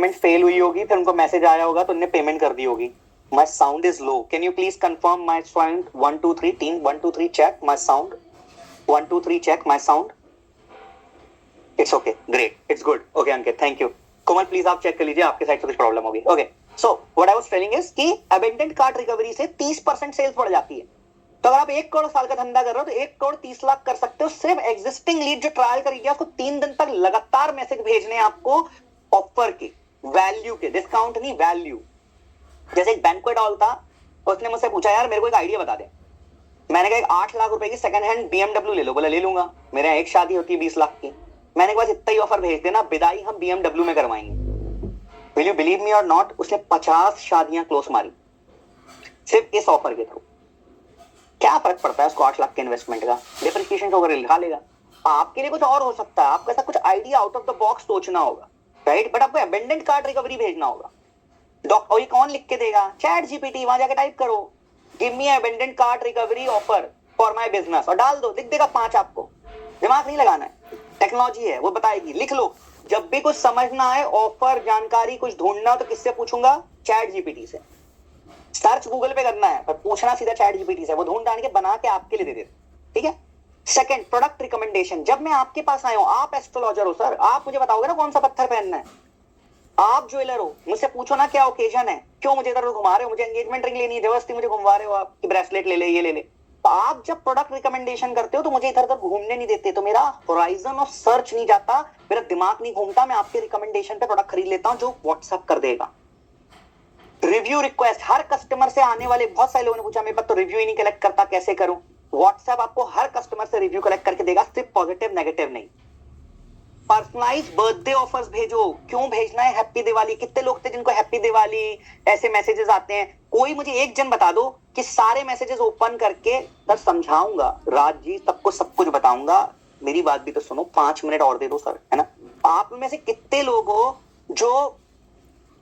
Payment fail हुई होगी, फिर उनको मैसेज आया होगा तो उन्होंने पेमेंट कर दी होगी। My sound is low, can you please confirm my sound? 1 2 3 team 1 2 3 check my sound, 1 2 3 check my sound. It's okay, great, it's good, okay Ankit, thank you. Komal please आप चेक कर लीजिए, आपके साइड से कुछ प्रॉब्लम होगी। Okay, so what I was telling is कि abandoned card recovery से 30% sales बढ़ जाती है। तो अगर आप 1 करोड़ साल का धंधा कर रहे हो तो 1 करोड़ 30 लाख कर सकते हो। सिर्फ एग्जिस्टिंग लीड जो ट्रायल करेगी उसको 3 दिन तक लगातार मैसेज भेजने हैं आपको ऑफर के, वैल्यू के, डिस्काउंट नहीं वैल्यू। जैसे एक बैंक्वेट हॉल था, उसने मुझसे पूछा यार मेरे को एक आइडिया बता दे। मैंने कहा 8 लाख रुपए की सेकंड हैंड BMW ले लो। बोला ले लूंगा, मेरे यहाँ एक शादी होती है 20 लाख की। मैंने कहा इतना ही ऑफर भेज देना, विदाई हम BMW में करवाएंगे। विल यू बिलीव मी और नॉट, उसने 50 शादियां क्लोज मारी सिर्फ इस ऑफर के थ्रू। क्या फर्क पड़ता है उसको 8 लाख के इन्वेस्टमेंट का, डिप्रिसिएशन वगैरह लिखा लेगा। आपके लिए कुछ और हो सकता है, आपको ऐसा कुछ idea out of the box सोचना होगा, राइट? बट आपको अबेंडेंट कार्ड रिकवरी भेजना होगा। और ये कौन लिख के देगा? चैट जीपीटी, वहां जाकर टाइप करो give me abandoned card recovery offer for my business और डाल दो, लिख देगा 5। आपको दिमाग नहीं लगाना है, टेक्नोलॉजी है, वो बताएगी। लिख लो, जब भी कुछ समझना है, ऑफर, जानकारी कुछ ढूंढना हो तो किससे पूछूंगा? चैट जीपीटी से। सर्च गूगल पे करना है पर पूछना सीधा चैट जीपीटी से, वो ढूंढ ढांड के बना के आपके लिए दे देते। ठीक है। Second, product recommendation. जब मैं आपके पास आया हूं, आप एस्ट्रोलॉजर हो सर, आप मुझे बताओगे ना कौन सा पत्थर पहनना है। आप ज्वेलर हो, मुझसे पूछो ना क्या ओकेजन है, क्यों मुझे इधर घुमा रहे हो, मुझे एंगेजमेंट रिंग लेनी है, जबरदस्ती मुझे घुमा रहे हो, आपकी ब्रेसलेट ले ले, ये ले ले। तो आप जब प्रोडक्ट रिकमेंडेशन करते हो तो मुझे इधर उधर घूमने नहीं देते, तो मेरा होराइजन ऑफ सर्च नहीं जाता, मेरा दिमाग नहीं घूमता, मैं आपके रिकमेंडेशन पे प्रोडक्ट खरीद लेता हूं जो व्हाट्सएप कर देगा। रिव्यू रिक्वेस्ट, हर कस्टमर से आने वाले, बहुत सारे लोगों ने पूछा मेरे पास तो रिव्यू ही नहीं कलेक्ट करता, कैसे करूं? व्हाट्सएप आपको हर कस्टमर से रिव्यू कलेक्ट करके देगा, सिर्फ पॉजिटिव नेगेटिव नहीं। पर्सनलाइज बर्थडे ऑफर्स भेजो। क्यों भेजना है? हैप्पी दिवाली। कितने लोग थे जिनको हैप्पी दिवाली ऐसे मैसेजेस आते हैं? कोई मुझे एक जन बता दो कि सारे मैसेजेस ओपन करके सर समझाऊंगा, राज जी सबको सब कुछ बताऊंगा, मेरी बात भी तो सुनो, 5 मिनट और दे दो सर, है ना? आप में से कितने लोग हो जो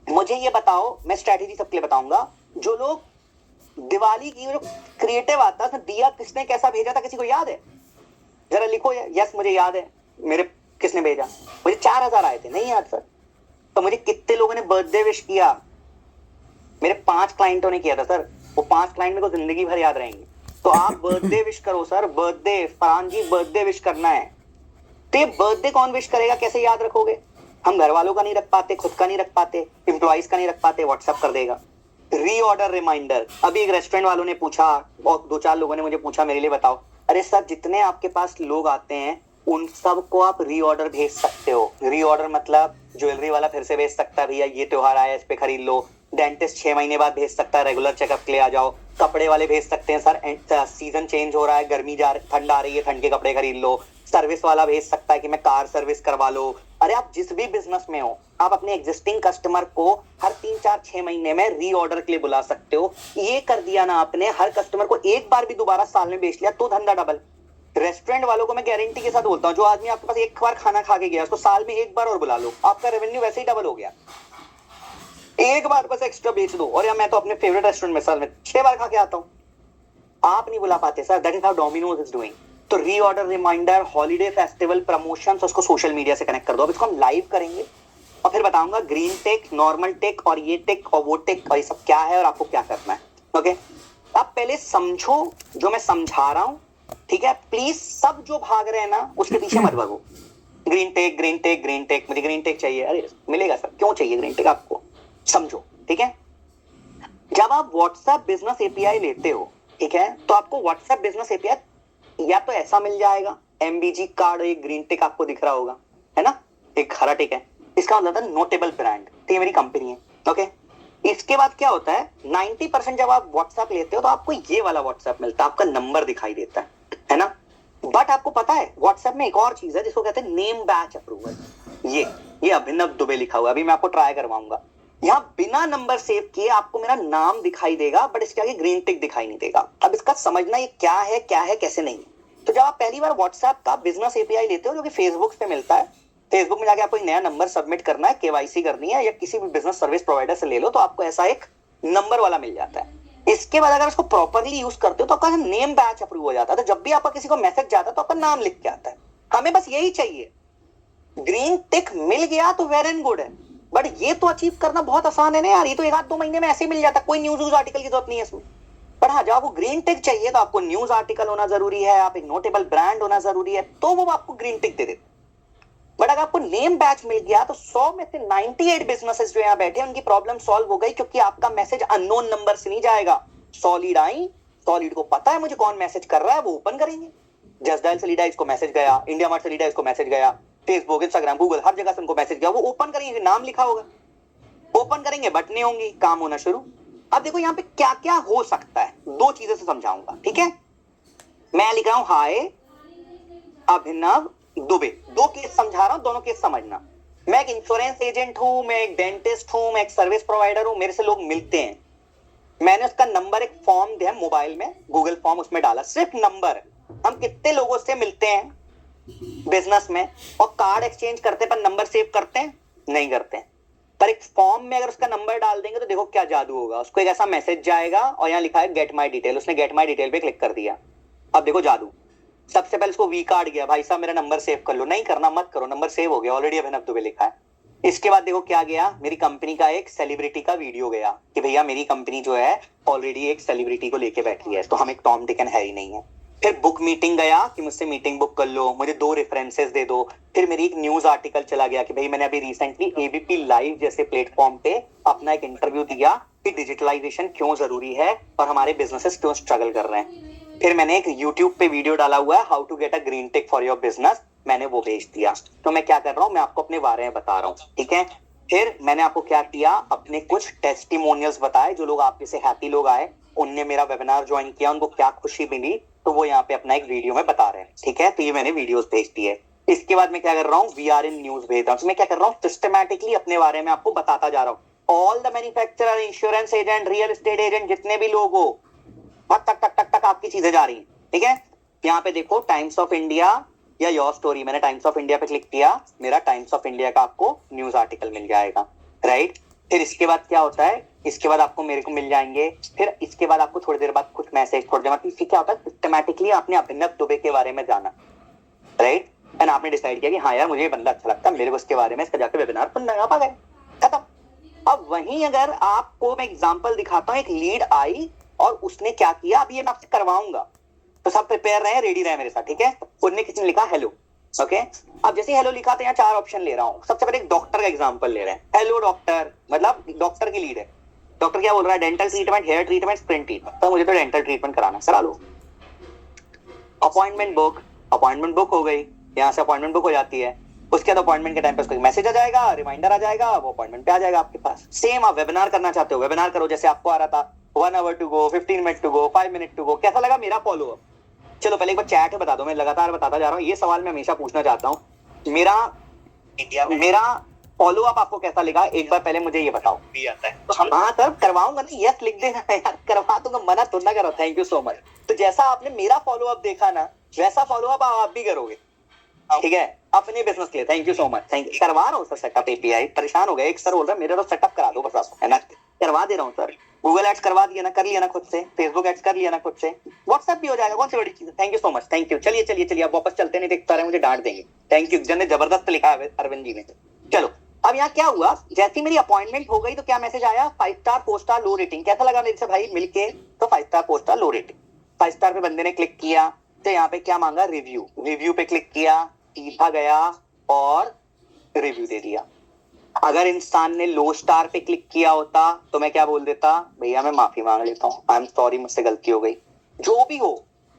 मुझे ये बताओ, मैं स्ट्रेटेजी सबके लिए बताऊंगा, जो लोग दिवाली की जो क्रिएटिव आता है, दिया किसने कैसा भेजा था, किसी को याद है? जरा लिखो। यस मुझे याद है, मेरे किसने भेजा? मुझे 4000 आए थे, नहीं याद सर? तो मुझे कितने लोगों ने बर्थडे विश किया? मेरे 5 क्लाइंटों ने किया था सर, वो 5 क्लाइंट मेरे को जिंदगी भर याद रहेंगे। तो आप बर्थडे विश करो सर, बर्थडे, फरहान जी बर्थडे विश करना है। तो ये बर्थडे कौन विश करेगा, कैसे याद रखोगे? हम घर वालों का नहीं रख पाते, खुद का नहीं रख पाते, एम्प्लॉइज का नहीं रख पाते, व्हाट्सएप कर देगा। Reorder reminder. अभी एक रेस्टोरेंट वालों ने पूछा और 2-4 लोगों ने मुझे पूछा मेरे लिए बताओ। अरे सर जितने आपके पास लोग आते हैं उन सबको आप रीऑर्डर भेज सकते हो। रीऑर्डर मतलब ज्वेलरी वाला फिर से भेज सकता है, भैया ये त्योहार आया इस पे खरीद लो। डेंटिस्ट 6 महीने बाद भेज सकता है, रेगुलर चेकअप के लिए आ जाओ। कपड़े वाले भेज सकते हैं सर सीजन चेंज हो रहा है, गर्मी जा रही, ठंड आ रही है, ठंड के कपड़े खरीद लो। सर्विस वाला भेज सकता है कि मैं कार सर्विस करवा लो। अरे आप जिस भी बिजनेस में हो, आप अपने एग्जिस्टिंग कस्टमर को हर 3-4-6 महीने में रीऑर्डर के लिए बुला सकते हो। ये कर दिया ना आपने, हर कस्टमर को एक बार भी दोबारा साल में बेच लिया तो धंधा डबल। रेस्टोरेंट वालों को मैं गारंटी के साथ बोलता हूँ, जो आदमी आपके पास एक बार खाना खा के गया उसको साल में एक बार और बुला लो, आपका रेवेन्यू वैसे ही डबल हो गया। एक बार बस एक्स्ट्रा बेच दो। और या मैं तो अपने फेवरेट रेस्टोरेंट में साल में 6 बार खा के आता हूँ, आप नहीं बुला पाते sir. That is how Domino's is doing. तो reorder reminder, holiday, festival, promotions, उसको सोशल मीडिया से कनेक्ट कर दो। अब इसको हम लाइव करेंगे और फिर बताऊंगा ग्रीन टेक, नॉर्मल टेक और ये टेक और वो टेक और ये सब क्या है और आपको क्या करना है। ओके, आप पहले समझो जो मैं समझा रहा हूं, ठीक है? प्लीज सब जो भाग रहे हैं ना उसके पीछे मत भागो। Green tick, green tick, green tick, मुझे ग्रीन टेक चाहिए। अरे मिलेगा सर, क्यों चाहिए ग्रीन टेक आपको? समझो, ठीक है? जब आप व्हाट्सएप बिजनेस एपीआई लेते हो, ठीक है, तो आपको व्हाट्सएप बिजनेस एपीआई या तो ऐसा मिल जाएगा, एमबीजी कार्ड, एक ग्रीन टिक आपको दिख रहा होगा, है ना, एक हरा टिक है, इसका मतलब है नोटेबल ब्रांड, तो ये मेरी कंपनी है। ओके, इसके बाद क्या होता है, 90% जब आप व्हाट्सएप लेते हो तो आपको ये वाला व्हाट्सएप मिलता है, आपका नंबर दिखाई देता है ना? बट आपको पता है व्हाट्सएप में एक और चीज है जिसको कहते हैं नेम बैच अप्रूवल। ये अभिनव दुबे लिखा हुआ है, अभी मैं आपको ट्राई करवाऊंगा। यहाँ बिना नंबर सेव किए आपको मेरा नाम दिखाई देगा, बट इसके आगे ग्रीन टिक दिखाई नहीं देगा। अब इसका समझना ये क्या है कैसे नहीं है। तो जब आप पहली बार व्हाट्सएप का बिजनेस एपीआई लेते हो जो कि फेसबुक पे मिलता है, फेसबुक में जाके आपको एक नया नंबर सबमिट करना है, केवाईसी करनी है, या किसी भी बिजनेस सर्विस प्रोवाइडर से ले लो तो आपको ऐसा एक नंबर वाला मिल जाता है। इसके बाद अगर उसको प्रॉपरली यूज करते हो तो आपका नेम बैच अप्रूव हो जाता है। तो जब भी आपका किसी को मैसेज जाता है तो आपका नाम लिख के आता है। हमें बस यही चाहिए, ग्रीन टिक मिल गया तो वेल एंड गुड है। बट ये तो अचीव करना बहुत आसान है ना यार, ये तो 1-2 महीने में ऐसे ही मिल जाता है, कोई न्यूज आर्टिकल की जरूरत नहीं है इसमें। पर हाँ, जब आपको ग्रीन टिक चाहिए तो आपको न्यूज आर्टिकल होना जरूरी है, आप एक नोटेबल ब्रांड होना जरूरी है, तो वो आपको ग्रीन टिक दे देते। बट अगर आपको नेम बैच मिल गया तो 100 में से 98 बिजनेसेस जो यहाँ बैठे उनकी प्रॉब्लम सॉल्व हो गई, क्योंकि आपका मैसेज अननोन नंबर से नहीं जाएगा। सॉलिड आई, सॉलिड को पता है मुझे कौन मैसेज कर रहा है, वो ओपन करेंगे। जस्ट डायल से लीड है, इसको मैसेज गया, इंडिया मार्ट से लीड है, इसको मैसेज गया, फेसबुक, इंस्टाग्राम, गूगल, हर जगह से उनको मैसेज गया, वो ओपन करेंगे, नाम लिखा होगा, ओपन करेंगे, बटने होंगी, काम होना शुरू। अब देखो यहाँ पे क्या क्या हो सकता है, दो चीजें से समझाऊंगा, ठीक है। मैं लिख रहा हूं हाय अभिनव दुबे, दो केस समझा रहा हूं, दोनों केस समझना। मैं एक इंश्योरेंस एजेंट हूं, मैं एक डेंटिस्ट हूं, मैं एक सर्विस प्रोवाइडर हूं, मेरे से लोग मिलते हैं, मैंने उसका नंबर एक फॉर्म दिया मोबाइल में, गूगल फॉर्म, उसमें डाला सिर्फ नंबर, हम कितने लोगों से मिलते हैं बिजनेस में, और कार्ड एक्सचेंज करते हैं, पर नंबर सेव करते हैं नहीं करते हैं। पर एक फॉर्म में अगर उसका नंबर डाल देंगे तो देखो क्या जादू होगा, उसको एक ऐसा मैसेज जाएगा और यहाँ लिखा है गेट माई डिटेल, उसने गेट माई डिटेल पे क्लिक कर दिया, अब देखो जादू। सबसे पहले उसको वी कार्ड गया, भाई साहब मेरा नंबर सेव कर लो, नहीं करना मत करो, नंबर सेव हो गया, ऑलरेडी अभिनव दुबे लिखा है। इसके बाद देखो क्या गया, मेरी कंपनी का एक सेलिब्रिटी का वीडियो गया कि भैया मेरी कंपनी जो है ऑलरेडी एक सेलिब्रिटी को लेके बैठी है, तो हम एक टॉम डिक एंड हैरी नहीं है। फिर बुक मीटिंग गया कि मुझसे मीटिंग बुक कर लो, मुझे 2 रेफरेंसेस दे दो। फिर मेरी एक न्यूज आर्टिकल चला गया कि भाई मैंने अभी रिसेंटली एबीपी लाइव जैसे प्लेटफॉर्म पे अपना एक इंटरव्यू दिया कि डिजिटलाइजेशन क्यों जरूरी है और हमारे बिजनेसेस क्यों स्ट्रगल कर रहे हैं। फिर मैंने एक यूट्यूब पे वीडियो डाला हुआ है how to get a green tick for your business, मैंने वो भेज दिया। तो मैं क्या कर रहा हूँ, मैं आपको अपने बारे में बता रहा हूँ, ठीक है। फिर मैंने आपको क्या किया, अपने कुछ टेस्टिमोनियल्स बताए, जो लोग आपके से हैप्पी लोग आए, उनने मेरा वेबिनार ज्वाइन किया, उनको क्या खुशी मिली, तो वो यहाँ पे अपना एक वीडियो में बता रहे हैं, ठीक है। तो ये मैंने वीडियोस भेज दी है। इसके बाद मैं क्या कर रहा हूँ, VRN न्यूज भेज रहा हूँ। मैं क्या कर रहा हूँ, सिस्टमैटिकली अपने बारे में आपको बताता जा रहा हूँ। All the manufacturer, insurance agent, real estate agent, जितने भी लोग हो, टक टक टक टक टक आपकी चीजें जा रही हैं, ठीक है। यहाँ पे देखो टाइम्स ऑफ इंडिया या योर स्टोरी, मैंने टाइम्स ऑफ इंडिया पे क्लिक किया, मेरा टाइम्स ऑफ इंडिया का आपको न्यूज आर्टिकल मिल जाएगा, राइट। फिर इसके बाद क्या होता है, इसके बाद आपको मेरे को मिल जाएंगे, फिर इसके बाद आपको थोड़ी देर बाद कुछ मैसेज, थोड़ी देर बाद इससे क्या होता है, सिस्टमैटिकली आपने अभिनव दुबे के बारे में जाना, राइट, एंड आपने डिसाइड किया कि हाँ यार मुझे ये बंदा अच्छा लगता है, मेरे को इसके बारे में इसका जाकर वेबिनार सुनना है, आप आ गए, खत्म। अब वहीं अगर आपको मैं एग्जांपल दिखाता हूँ, एक लीड आई और उसने क्या किया, अब ये मैं आपसे करवाऊंगा, तो सब प्रिपेयर रहे, रेडी रहे मेरे साथ, ठीक है। उन्होंने किसी ने लिखा हेलो, ओके। अब जैसे हेलो लिखा तो यहाँ 4 ऑप्शन ले रहा हूँ। सबसे पहले एक डॉक्टर का एग्जांपल ले रहे हैं, हेलो डॉक्टर, मतलब डॉक्टर की लीड है। डॉक्टर क्या बोल रहा है, dental treatment, hair treatment, skin treatment, तो मुझे तो डेंटल ट्रीटमेंट कराना, करा लो। अपॉइंटमेंट बुक, अपॉइंटमेंट बुक हो गई, यहाँ से अपॉइंटमेंट बुक हो जाती है। उसके बाद अपॉइंटमेंट के टाइम पे उसको मैसेज आ जाएगा, रिमाइंडर आ जाएगा, वो अपॉइंटमेंट पे आ जाएगा आपके पास। सेम आप वेबिनार करना चाहते हो, वेबिनार करो, जैसे आपको आ रहा था 1 hour to go, 15 minute to go, 5 minute to go. कैसा लगा मेरा फॉलो अप? चलो पहले एक बार चैट में बता दो, मैं लगातार बताता जा रहा हूँ, ये सवाल मैं हमेशा पूछना चाहता हूँ, मेरा इंडिया में मेरा फॉलो अप आपको कैसा लगा, एक बार पहले मुझे ये बताओ। भी आता है तो हम, हाँ सर करवाऊंगा ना, यस लिख देना यार, करवा दूंगा, मना तो ना करो, थैंक यू सो मच। तो जैसा आपने मेरा फॉलो अप देखा ना, वैसा फॉलो अप आप भी करोगे, ठीक है, अपने बिजनेस के लिए। Thank you so much, thank you. करवा रहा हूँ सर सेटअप, एपीआई परेशान हो गया, एक सर बोल रहा है मेरे तो सेटअप करा दो बस आप, है ना, करवा दे रहा हूँ सर। गूगल एड्स करवा दिया ना, कर लिया ना खुद से, फेसबुक एड्स कर लिया ना खुद से, व्हाट्सएप भी हो जाएगा, कौन सी बड़ी चीज है। Thank you so much, thank you. चलिए चलिए चलिए, आप वापस चलते, नहीं देख पा रहे, मुझे डांट देंगे। थैंक यू, जन ने जबरदस्त लिखा है अरविंद जी ने। चलो अब यहाँ क्या हुआ, जैसी मेरी अपॉइंटमेंट हो गई तो क्या मैसेज आया, 5 स्टार 4 स्टार लो रेटिंग। कैसा लगा मेरे से भाई मिलके, तो 5 स्टार 4 स्टार लो रेटिंग। 5 स्टार पे बंदे ने क्लिक किया तो यहाँ पे क्या मांगा, रिव्यू, रिव्यू पे क्लिक किया, सीधा गया और रिव्यू दे दिया। अगर इंसान ने लो स्टार पे क्लिक किया होता तो मैं क्या बोल देता, भैया मैं माफी मांग लेता हूँ, आई एम सॉरी, मुझसे गलती हो गई, जो भी हो,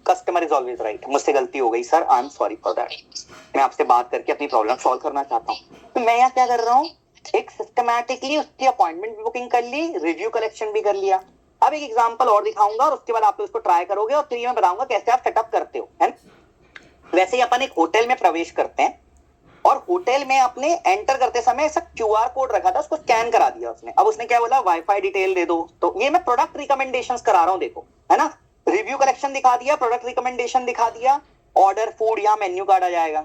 कस्टमर इज ऑलवेज राइट, मुझसे गलती हो गई sir, I am sorry for that, मैं आपसे बात करके अपनी प्रॉब्लम सॉल्व करना चाहता हूँ। तो मैं यहाँ क्या कर रहा हूँ, एक सिस्टमैटिकली उसकी अपॉइंटमेंट भी बुकिंग कर ली, रिव्यू कलेक्शन भी कर लिया। अब एक एग्जांपल और दिखाऊंगा और उसके बाद आप उसको ट्राई करोगे और फिर मैं बताऊंगा कैसे आप सेटअप करते हो, है ना। वैसे ही अपन एक होटल में प्रवेश करते हैं और होटल में अपने एंटर करते समय ऐसा क्यूआर कोड रखा था, उसको स्कैन करा दिया उसने। अब उसने क्या बोला, वाईफाई डिटेल दे दो, तो ये मैं प्रोडक्ट रिकमेंडेशंस करा रहा हूँ, देखो, है ना। रिव्यू कलेक्शन दिखा दिया, प्रोडक्ट रिकमेंडेशन दिखा दिया, ऑर्डर फूड, यहाँ मेन्यू कार्ड आ जाएगा।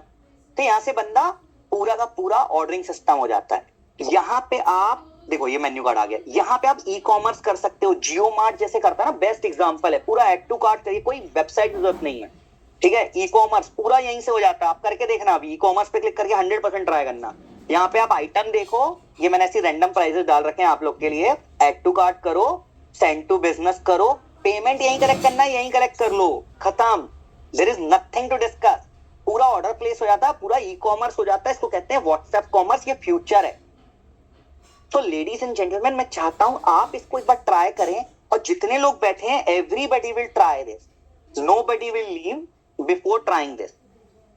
तो यहाँ से बंदा पूरा का पूरा ऑर्डरिंग सिस्टम हो जाता है। यहाँ पे आप देखो, ये मेन्यू कार्ड आ गया, यहाँ पे आप ई कॉमर्स कर सकते हो, जियो मार्ट जैसे करता है ना, बेस्ट एग्जांपल है, पूरा ऐड टू कार्ट करिए, कोई वेबसाइट की जरूरत नहीं है, ठीक है। ई कॉमर्स पूरा यहीं से हो जाता है, आप करके देखना, अभी ई कॉमर्स पे क्लिक करके 100% ट्राई करना। यहाँ पे आप आइटम देखो, ये मैंने ऐसी रैंडम प्राइजेस डाल रखे हैं आप लोग के लिए। ऐड टू कार्ट करो, सेंड टू बिजनेस करो, पेमेंट यहीं कलेक्ट करना है, यहीं कलेक्ट कर लो, खत्म। There is nothing to discuss. पूरा ऑर्डर प्लेस हो जाता है, पूरा ई कॉमर्स हो जाता है। इसको कहते हैं व्हाट्सएप कॉमर्स, ये फ्यूचर है। तो लेडीज एंड जेंटलमैन, मैं चाहता हूं आप इसको एक बार ट्राई करें, और जितने लोग बैठे हैं everybody will try this, nobody will leave before trying this.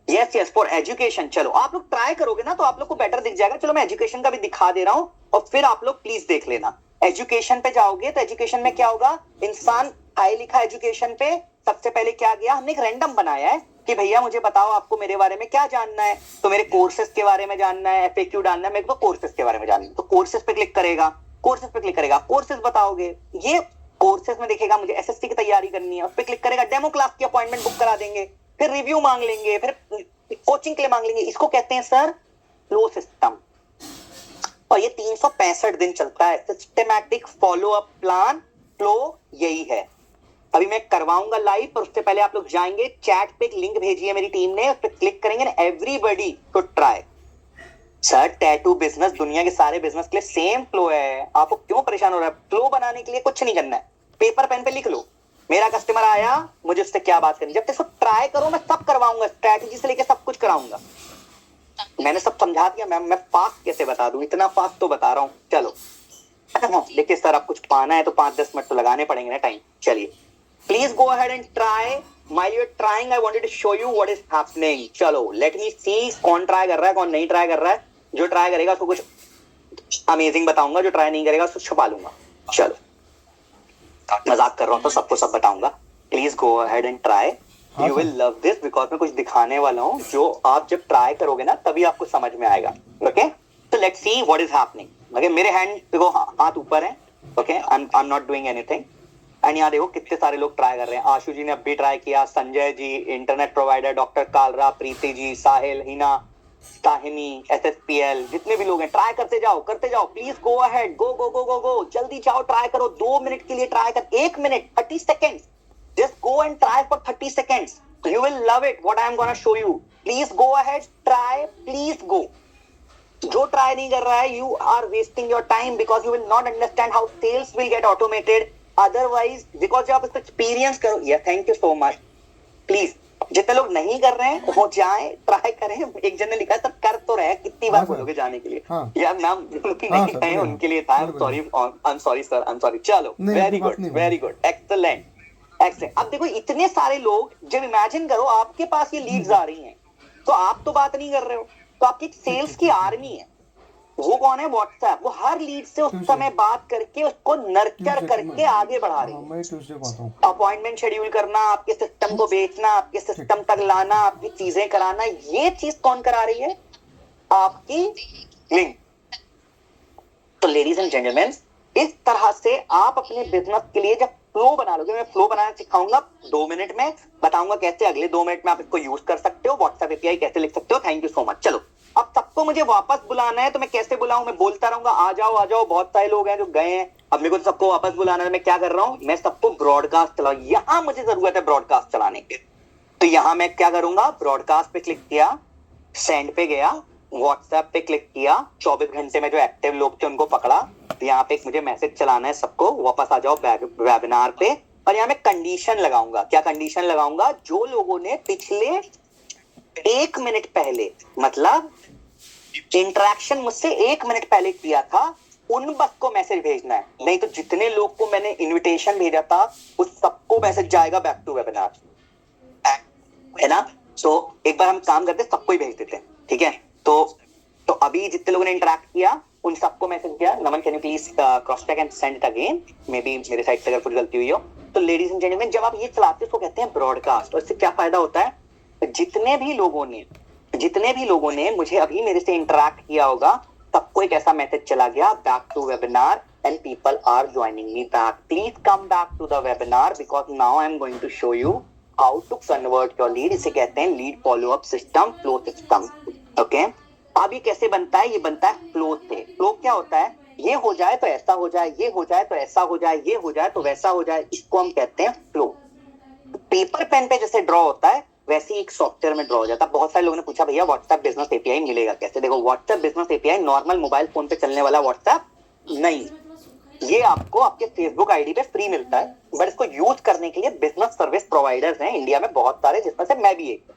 Yes yes, for education. चलो आप लोग ट्राई करोगे ना तो आप लोग को बेटर दिख जाएगा। चलो मैं एजुकेशन का भी दिखा दे रहा हूं, और फिर आप लोग प्लीज देख लेना। एजुकेशन पे जाओगे तो एजुकेशन में क्या होगा, इंसान हाई लिखा एजुकेशन पे। सबसे पहले क्या किया हमने, एक रैंडम बनाया है कि भैया मुझे बताओ आपको मेरे बारे में क्या जानना है। तो मेरे कोर्सेज के बारे में जानना है, एफएक्यू डालना है, मेरे को कोर्सेज के बारे में जानना है। तो कोर्सेज पे क्लिक करेगा, कोर्सेज पे क्लिक करेगा, कोर्सेज बताओगे, ये कोर्सेज में देखेगा मुझे एसएससी की तैयारी करनी है, उस पे क्लिक करेगा, डेमो क्लास की अपॉइंटमेंट बुक करा देंगे, फिर रिव्यू मांग लेंगे, फिर कोचिंग के लिए मांग लेंगे। इसको कहते हैं सर फ्लो सिस्टम। और ये 365 दिन चलता है, systematic follow up plan. Flow यही है। अभी मैं करवाऊंगा लाइव, पर उससे पहले आप लोग जाएंगे, चैट पे एक लिंक भेजी है मेरी टीम ने, उस पर क्लिक करेंगे ना, everybody to try. Sir tattoo business दुनिया के सारे बिजनेस के लिए सेम फ्लो है, आपको क्यों परेशान हो रहा है? फ्लो बनाने के लिए कुछ नहीं करना है, पेपर पेन पे लिख लो, मेरा कस्टमर आया, मुझे उससे क्या बात करनी। जब तक इसको ट्राई करो मैं सब करवाऊंगा, स्ट्रैटेजी से लेकर सब कुछ कराऊंगा। मैंने सब समझा दिया मैम, मैं फास्ट कैसे बता दूं, इतना फास्ट तो बता रहा हूं। चलो देखिए सर, आप कुछ पाना है तो 5-10 मिनट तो लगाने पड़ेंगे ना टाइम। चलिए please go ahead and try. while you're trying I wanted to show you what is happening। चलो लेट मी सी कौन ट्राई कर रहा है, कौन नहीं ट्राई कर रहा है। जो ट्राई करेगा उसको कुछ अमेजिंग बताऊंगा, जो ट्राई नहीं करेगा उसको छुपा लूंगा। चलो मजाक कर रहा हूं तो सबको सब बताऊंगा। Please go ahead and try, you will love this, because मैं कुछ दिखाने वाला हूँ जो आप जब ट्राई करोगे ना तभी आपको समझ में आएगा। ओके, तो let's see what is happening. Okay, मेरे हैंड देखो, हाथ ऊपर है। Okay, I am not doing anything. And यहाँ देखो कितने सारे लोग ट्राई कर रहे हैं। आशु जी ने अब भी ट्राई किया, Sanjay ji, internet provider, doctor Kalra, Preeti ji, साहिल, हिना, साहिनी, एसएसपीएल, जितने भी लोग हैं ट्राई करते जाओ, करते जाओ। प्लीज गो अहेड, गो गो गो गो गो, जल्दी जाओ, ट्राई करो। 2 मिनट के लिए ट्राई कर, 1 minute 30 second, just go and try for 30 seconds, you will love it what I am gonna show you. Please go ahead, try, please go. जो ट्राई नहीं कर रहा है, you are wasting your time, because you will not understand how sales will get automated otherwise, because जब आप इसको experience करो। या thank you so much. Please जितने लोग नहीं कर रहे हैं वो जाएं, ट्राई करें। एक जन ने लिखा है सर कर तो रहे, कितनी बार बोलोगे जाने के लिए? यार नाम नहीं गए उनके लिए था, sorry, I am sorry sir, I am sorry. चलो very good, very good, excellent, excellent. अब देखो इतने सारे लोग, जब इमेजिन करो आपके पास ये लीड्स आ रही हैं, तो आप तो बात नहीं कर रहे हो, तो आपकी एक सेल्स की आर्मी है। वो कौन है? व्हाट्सएप। वो हर लीड से उस समय बात करके उसको नर्चर करके आगे बढ़ा रही है। अपॉइंटमेंट शेड्यूल करना, आपके सिस्टम को बेचना, आपके सिस्टम तक लाना, आपकी चीजें कराना, ये चीज कौन करा रही है? आपकी लिंक। तो लेडीज एंड जेंटलमैन, इस तरह से आप अपने बिजनेस के लिए जब फ्लो बना लोगे, मैं फ्लो बनाना सिखाऊंगा 2 मिनट में, बताऊंगा कैसे अगले 2 मिनट में आप इसको यूज कर सकते हो, व्हाट्सएप एपीआई कैसे लिख सकते हो। Thank you so much. चलो अब सबको मुझे वापस बुलाना है, तो मैं कैसे बुलाऊं? मैं बोलता रहूंगा आ जाओ आ जाओ, बहुत सारे लोग हैं जो गए हैं। अब मेरे को सबको वापस बुलाना है, मैं क्या कर रहा हूं, मैं सबको ब्रॉडकास्ट चलाऊं। यहां मुझे जरूरत है ब्रॉडकास्ट चलाने की, तो यहां मैं क्या करूंगा, ब्रॉडकास्ट पे क्लिक किया, सेंड पे गया, व्हाट्सएप पे क्लिक किया, 24 घंटे में जो एक्टिव लोग थे उनको पकड़ा। तो यहाँ पे मुझे मैसेज चलाना है सबको, वापस आ जाओ वेबिनार पे। और यहाँ मैं कंडीशन लगाऊंगा। क्या कंडीशन लगाऊंगा? जो लोगों ने पिछले 1 मिनट पहले, मतलब इंटरेक्शन मुझसे 1 मिनट पहले किया था, उन बस को मैसेज भेजना है। नहीं तो जितने लोग को मैंने इनविटेशन भेजा था उस सबको मैसेज जाएगा बैक टू वेबिनार, है ना? सो एक बार हम काम करते हैं, सबको ही भेज देते हैं, ठीक है? तो अभी जितने लोगों ने इंटरेक्ट किया उन सबको मैसेज किया, Naman can you please cross check and send it again, maybe मेरे साइड से अगर कुछ गलती हुई हो। तो लेडीज एंड जेंटलमैन, जब आप ये चलाते हो उसको कहते हैं ब्रॉडकास्ट। और इससे क्या फायदा होता है? जितने भी लोगों ने मुझे अभी मेरे से इंटरेक्ट किया होगा, सबको एक ऐसा मैसेज चला गया, back to webinar, and people are joining me back. Please come back to the webinar, because now I am going to show you how to convert your lead. इसे कहते हैं lead follow up system, flow system. Okay, अब ये कैसे बनता है? ये बनता है फ्लो से। फ्लो क्या होता है? ये हो जाए तो ऐसा हो जाए, ये हो जाए तो ऐसा हो जाए, ये हो जाए तो वैसा हो जाए, इसको हम कहते हैं फ्लो। पेपर पेन पे जैसे ड्रॉ होता है वैसे ही एक सॉफ्टवेयर में ड्रॉ हो जाता है। बहुत सारे लोगों ने पूछा भैया व्हाट्सएप बिजनेस एपीआई मिलेगा कैसे? देखो WhatsApp business API normal mobile phone पे चलने वाला व्हाट्सएप नहीं, ये आपको आपके फेसबुक आईडी पे फ्री मिलता है, बट इसको यूज करने के लिए बिजनेस सर्विस प्रोवाइडर्स हैं इंडिया में बहुत सारे, जिसमें से मैं भी एक।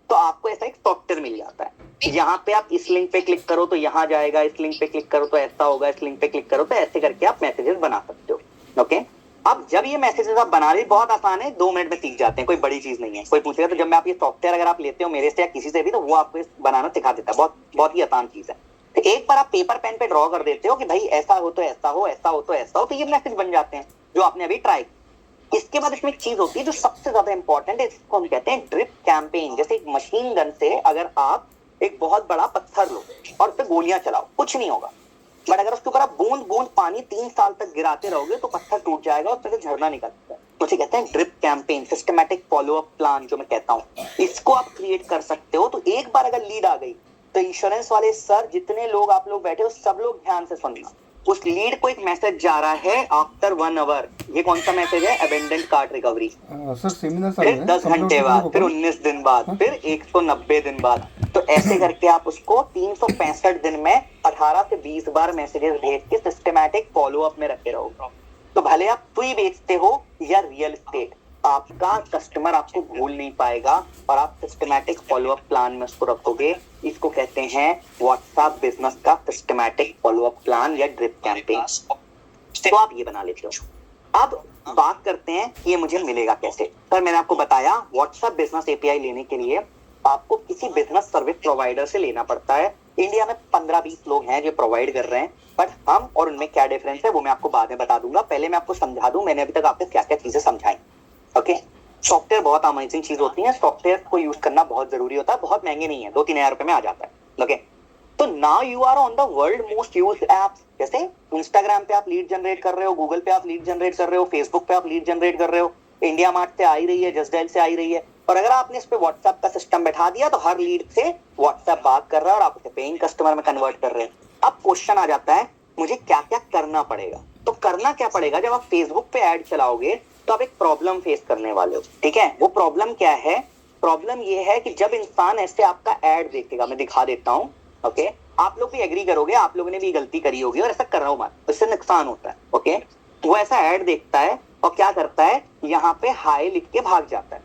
तो आपको ऐसा एक सॉफ्टवेयर मिल जाता है, यहाँ पे आप इस लिंक पे क्लिक करो तो यहाँ जाएगा, इस लिंक पे क्लिक करो तो ऐसा होगा, इस लिंक पे क्लिक करो तो ऐसे करके आप मैसेजेस बना सकते हो। ओके, अब जब ये मैसेजेस आप बना रहे, बहुत आसान है, 2 मिनट में सीख जाते हैं, कोई बड़ी चीज नहीं है। कोई पूछेगा तो जब मैं आप ये सॉफ्टवेयर अगर आप लेते हो मेरे से या किसी से भी, तो वो आपको बनाना सिखा देता है, बहुत बहुत ही आसान चीज है। तो एक बार आप पेपर पेन पे ड्रॉ कर देते हो कि भाई ऐसा हो तो ऐसा हो, ऐसा हो तो ऐसा हो, तो ये मैसेज बन जाते हैं जो आपने अभी ट्राई। इसके बाद इसमें एक चीज होती है जो सबसे ज्यादा इंपॉर्टेंट है, इसको हम कहते हैं ड्रिप कैंपेन। जैसे एक मशीन गन से अगर आप एक बहुत बड़ा पत्थर लो और उस पर गोलियां चलाओ, कुछ नहीं होगा, बट अगर उसके ऊपर आप बूंद बूंद पानी 3 साल तक गिराते रहोगे तो पत्थर टूट जाएगा, उसमें से झरना निकलता है। तो उसे कहते हैं drip campaign, systematic follow up plan जो मैं कहता हूँ, इसको आप क्रिएट कर सकते हो। तो एक बार अगर लीड आ गई तो इंश्योरेंस वाले सर, जितने लोग आप लोग बैठे हो, सब लोग ध्यान से सुनना। उस लीड को एक मैसेज जा रहा है आफ्टर 1 आवर। ये कौन सा मैसेज है? Abandoned card recovery. Sir seminar फिर 10 घंटे बाद, फिर 19 दिन बाद, फिर 190 दिन बाद। तो ऐसे करके आप उसको 365 दिन में 18 से 20 बार मैसेजेस भेज के सिस्टमैटिक फॉलो अप में रखे रहो। तो भले आप सुई बेचते हो या रियल एस्टेट, आपका कस्टमर आपको भूल नहीं पाएगा और आप सिस्टमैटिक फॉलो अप प्लान में उसको रखोगे। इसको कहते हैं व्हाट्सएप बिजनेस का सिस्टमैटिक फॉलो अप प्लान या ड्रिप कैंपेन। तो आप ये बना लेते हो। अब बात करते हैं कि ये मुझे मिलेगा कैसे। सर मैंने आपको बताया व्हाट्सएप बिजनेस एपीआई लेने के लिए आपको किसी बिजनेस सर्विस प्रोवाइडर से लेना पड़ता है। इंडिया में 15-20 लोग हैं जो प्रोवाइड कर रहे हैं, बट हम और उनमें क्या डिफरेंस है वो मैं आपको बाद में बता दूंगा। पहले मैं आपको समझा दूं मैंने अभी तक आपको क्या क्या चीजें समझाई। ओके, सॉफ्टवेयर बहुत अमेजिंग चीज होती है, सॉफ्टवेयर को यूज करना बहुत जरूरी होता है, बहुत महंगे नहीं है, 2-3 हजार रुपए में आ जाता है। ओके, तो now you are on the world most used apps. जैसे इंस्टाग्राम पे आप लीड जनरेट कर रहे हो, गूगल पे आप लीड जनरेट कर रहे हो, फेसबुक पे आप लीड जनरेट कर रहे हो, इंडिया मार्ट से आ ही रही है, जस्ट डायल से आ ही रही है। और अगर आपने इस पे व्हाट्सएप का सिस्टम बैठा दिया तो हर लीड से व्हाट्सएप बात कर रहा है और आप उसे पेइंग कस्टमर में कन्वर्ट कर रहे हैं। अब क्वेश्चन आ जाता है मुझे क्या क्या करना पड़ेगा। तो करना क्या पड़ेगा, जब आप फेसबुक पे ऐड चलाओगे तो आप एक प्रॉब्लम फेस करने वाले हो। ठीक है, वो प्रॉब्लम क्या है? प्रॉब्लम ये है कि जब इंसान ऐसे आपका ऐड देखेगा, मैं दिखा देता हूँ। ओके, आप लोग भी एग्री करोगे, आप लोगों ने भी गलती करी होगी और ऐसा कर रहा हूं मैं, इससे नुकसान होता है। ओके, वो ऐसा ऐड देखता है और क्या करता है, यहाँ पे हाई लिख के भाग जाता है,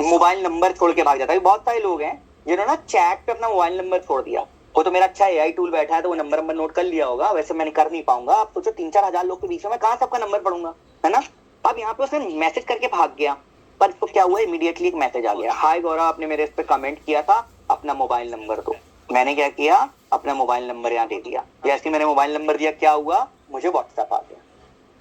मोबाइल नंबर छोड़ के भाग जाता है। बहुत सारे लोग हैं जिन्होंने ना चैट पे अपना मोबाइल नंबर छोड़ दिया। वो तो मेरा अच्छा एआई टूल बैठा है तो वो नंबर नोट कर लिया होगा, वैसे मैंने कर नहीं पाऊंगा। आप सोचो 3-4 हजार लोग के बीच में मैं कहाँ से आपका नंबर पढ़ूंगा, है ना। अब यहाँ पे उसने मैसेज करके भाग गया, पर इसको क्या हुआ, इमीडिएटली एक मैसेज आ गया, हाय गौरव आपने मेरे इस पे कमेंट किया था, अपना मोबाइल नंबर दो। मैंने क्या किया, अपना मोबाइल नंबर यहाँ दे दिया। जैसे मैंने मोबाइल नंबर दिया क्या हुआ, मुझे व्हाट्सएप आ गया।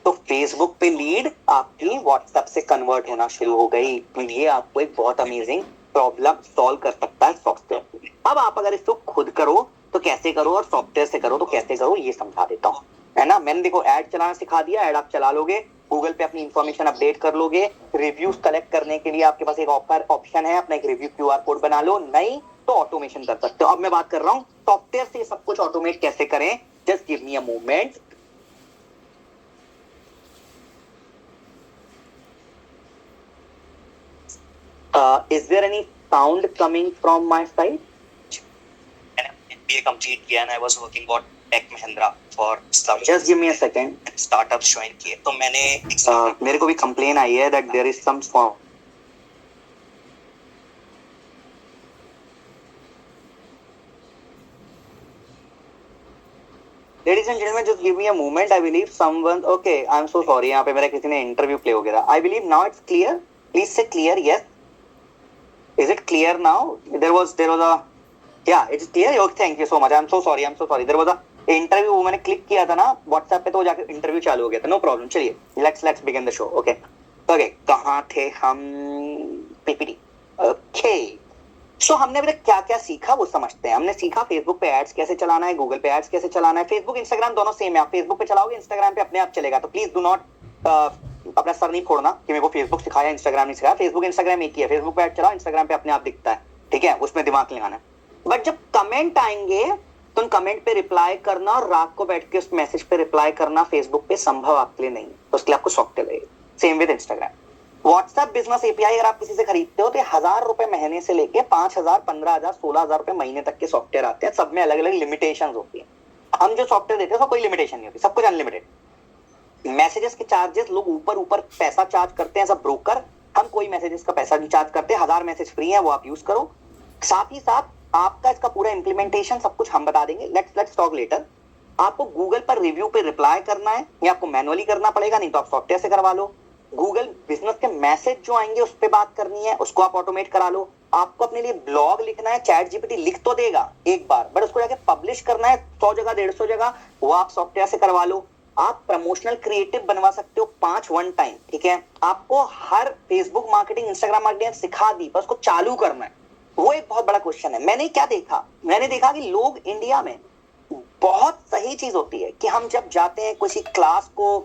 तो फेसबुक पे लीड आपकी व्हाट्सएप से कन्वर्ट होना शुरू हो गई। तो ये आपको एक बहुत अमेजिंग प्रॉब्लम सॉल्व कर सकता है सॉफ्टवेयर। अब आप अगर इसको खुद करो तो कैसे करो और सॉफ्टवेयर से करो तो कैसे करो, ये समझा देता हूँ, है ना। मैंने देखो ऐड चलाना सिखा दिया, ऐड आप चला लोगे, गूगल पे अपनी इंफॉर्मेशन अपडेट कर लोगे, रिव्यूज कलेक्ट करने के लिए आपके पास एक ऑप्शन है, अपना एक रिव्यू क्यूआर कोड बना लो, नहीं तो ऑटोमेशन कर सकते हो। अब मैं बात कर रहा हूँ सॉफ्टवेयर से सब कुछ ऑटोमेट कैसे करें। Just give me a moment. Is there any sound coming from my side? MBA complete किया and I was working for Tech Mahindra for startups. Just give me a second. Startups join किए तो मैंने मेरे को भी complain आई है that there is some form. Ladies and gentlemen, just give me a moment. I believe someone. Okay, I'm so sorry. यहाँ पे मेरा किसी ने इंटरव्यू प्ले हो गया था. I believe now it's clear. Please say clear. Yes. Is it clear now? There was a. Yeah, it's clear. Okay, thank you so much. I'm so sorry. There was a interview, वो मैंने click किया था ना WhatsApp पे, तो वो जाकर interview चालू हो गया था। नो प्रॉब्लम, चलिए let's begin the show. Okay okay, कहाँ थे हम? पीपीटी। ओके, सो हमने अभी तक क्या क्या सीखा वो समझते हैं। हमने सीखा फेसबुक पे एड्स कैसे चलाना है, गूगल पे एड्स कैसे चलाना है। फेसबुक इंस्टाग्राम दोनों सेम है, आप फेसबुक पे चलाओगे इंस्टाग्राम पे अपने आप चलेगा। तो प्लीज डू नॉट अपना सर नहीं फोड़ना कि मेरे को फेसबुक सिखाया इंस्टाग्राम नहीं सिखाया। फेसबुक इंस्टाग्राम एक ही है, फेसबुक पे ऐड चलाओ, इंस्टाग्राम पे अपने आप दिखता है, ठीक है, उसमें दिमाग लगाना है। बट जब कमेंट आएंगे तो उन कमेंट पे रिप्लाई करना और रात को बैठ के उस मैसेज पे रिप्लाई करना फेसबुक पे संभव आपके लिए नहीं है, तो उसके लिए आपको सॉफ्टवेयर लगेगा। Same with Instagram. WhatsApp business API अगर आप किसी से खरीदते हो तो 1,000 रुपए महीने से लेके 5,000, 15,000, 16,000 रुपए महीने तक के सॉफ्टवेयर आते हैं। सब में अलग अलग लिमिटेशन होती है। हम जो सॉफ्टवेयर देते हैं उसमें कोई लिमिटेशन नहीं होती, सब कुछ अनलिमिटेड। मैसेजेस के चार्जेस लोग ऊपर ऊपर पैसा चार्ज करते हैं, सब ब्रोकर। हम कोई मैसेजेस का पैसा नहीं चार्ज करते, 1,000 मैसेज फ्री है, वो आप यूज करो। साथ ही साथ आपका इसका पूरा इंप्लीमेंटेशन सब कुछ हम बता देंगे। Let's talk later. आपको गूगल पर रिव्यू पे रिप्लाई करना है या आपको मैनुअली करना पड़ेगा, नहीं तो आप सॉफ्टवेयर से करवा लो। गूगल बिजनेस के मैसेज जो आएंगे उस पर बात करनी है, उसको आप ऑटोमेट करा लो। आपको अपने लिए ब्लॉग लिखना है, चैट जीपीटी लिख तो देगा एक बार, बट उसको जाके पब्लिश करना है 100 जगह 150 जगह, वो आप सॉफ्टवेयर से करवा लो। आप प्रमोशनल क्रिएटिव बनवा सकते हो 5 वन टाइम, ठीक है। आपको हर फेसबुक मार्केटिंग, इंस्टाग्राम मार्केटिंग सिखा दी, बस उसको चालू करना है। वो एक बहुत बड़ा क्वेश्चन है। मैंने क्या देखा, मैंने देखा कि लोग इंडिया में, बहुत सही चीज होती है कि हम जब जाते हैं किसी क्लास को,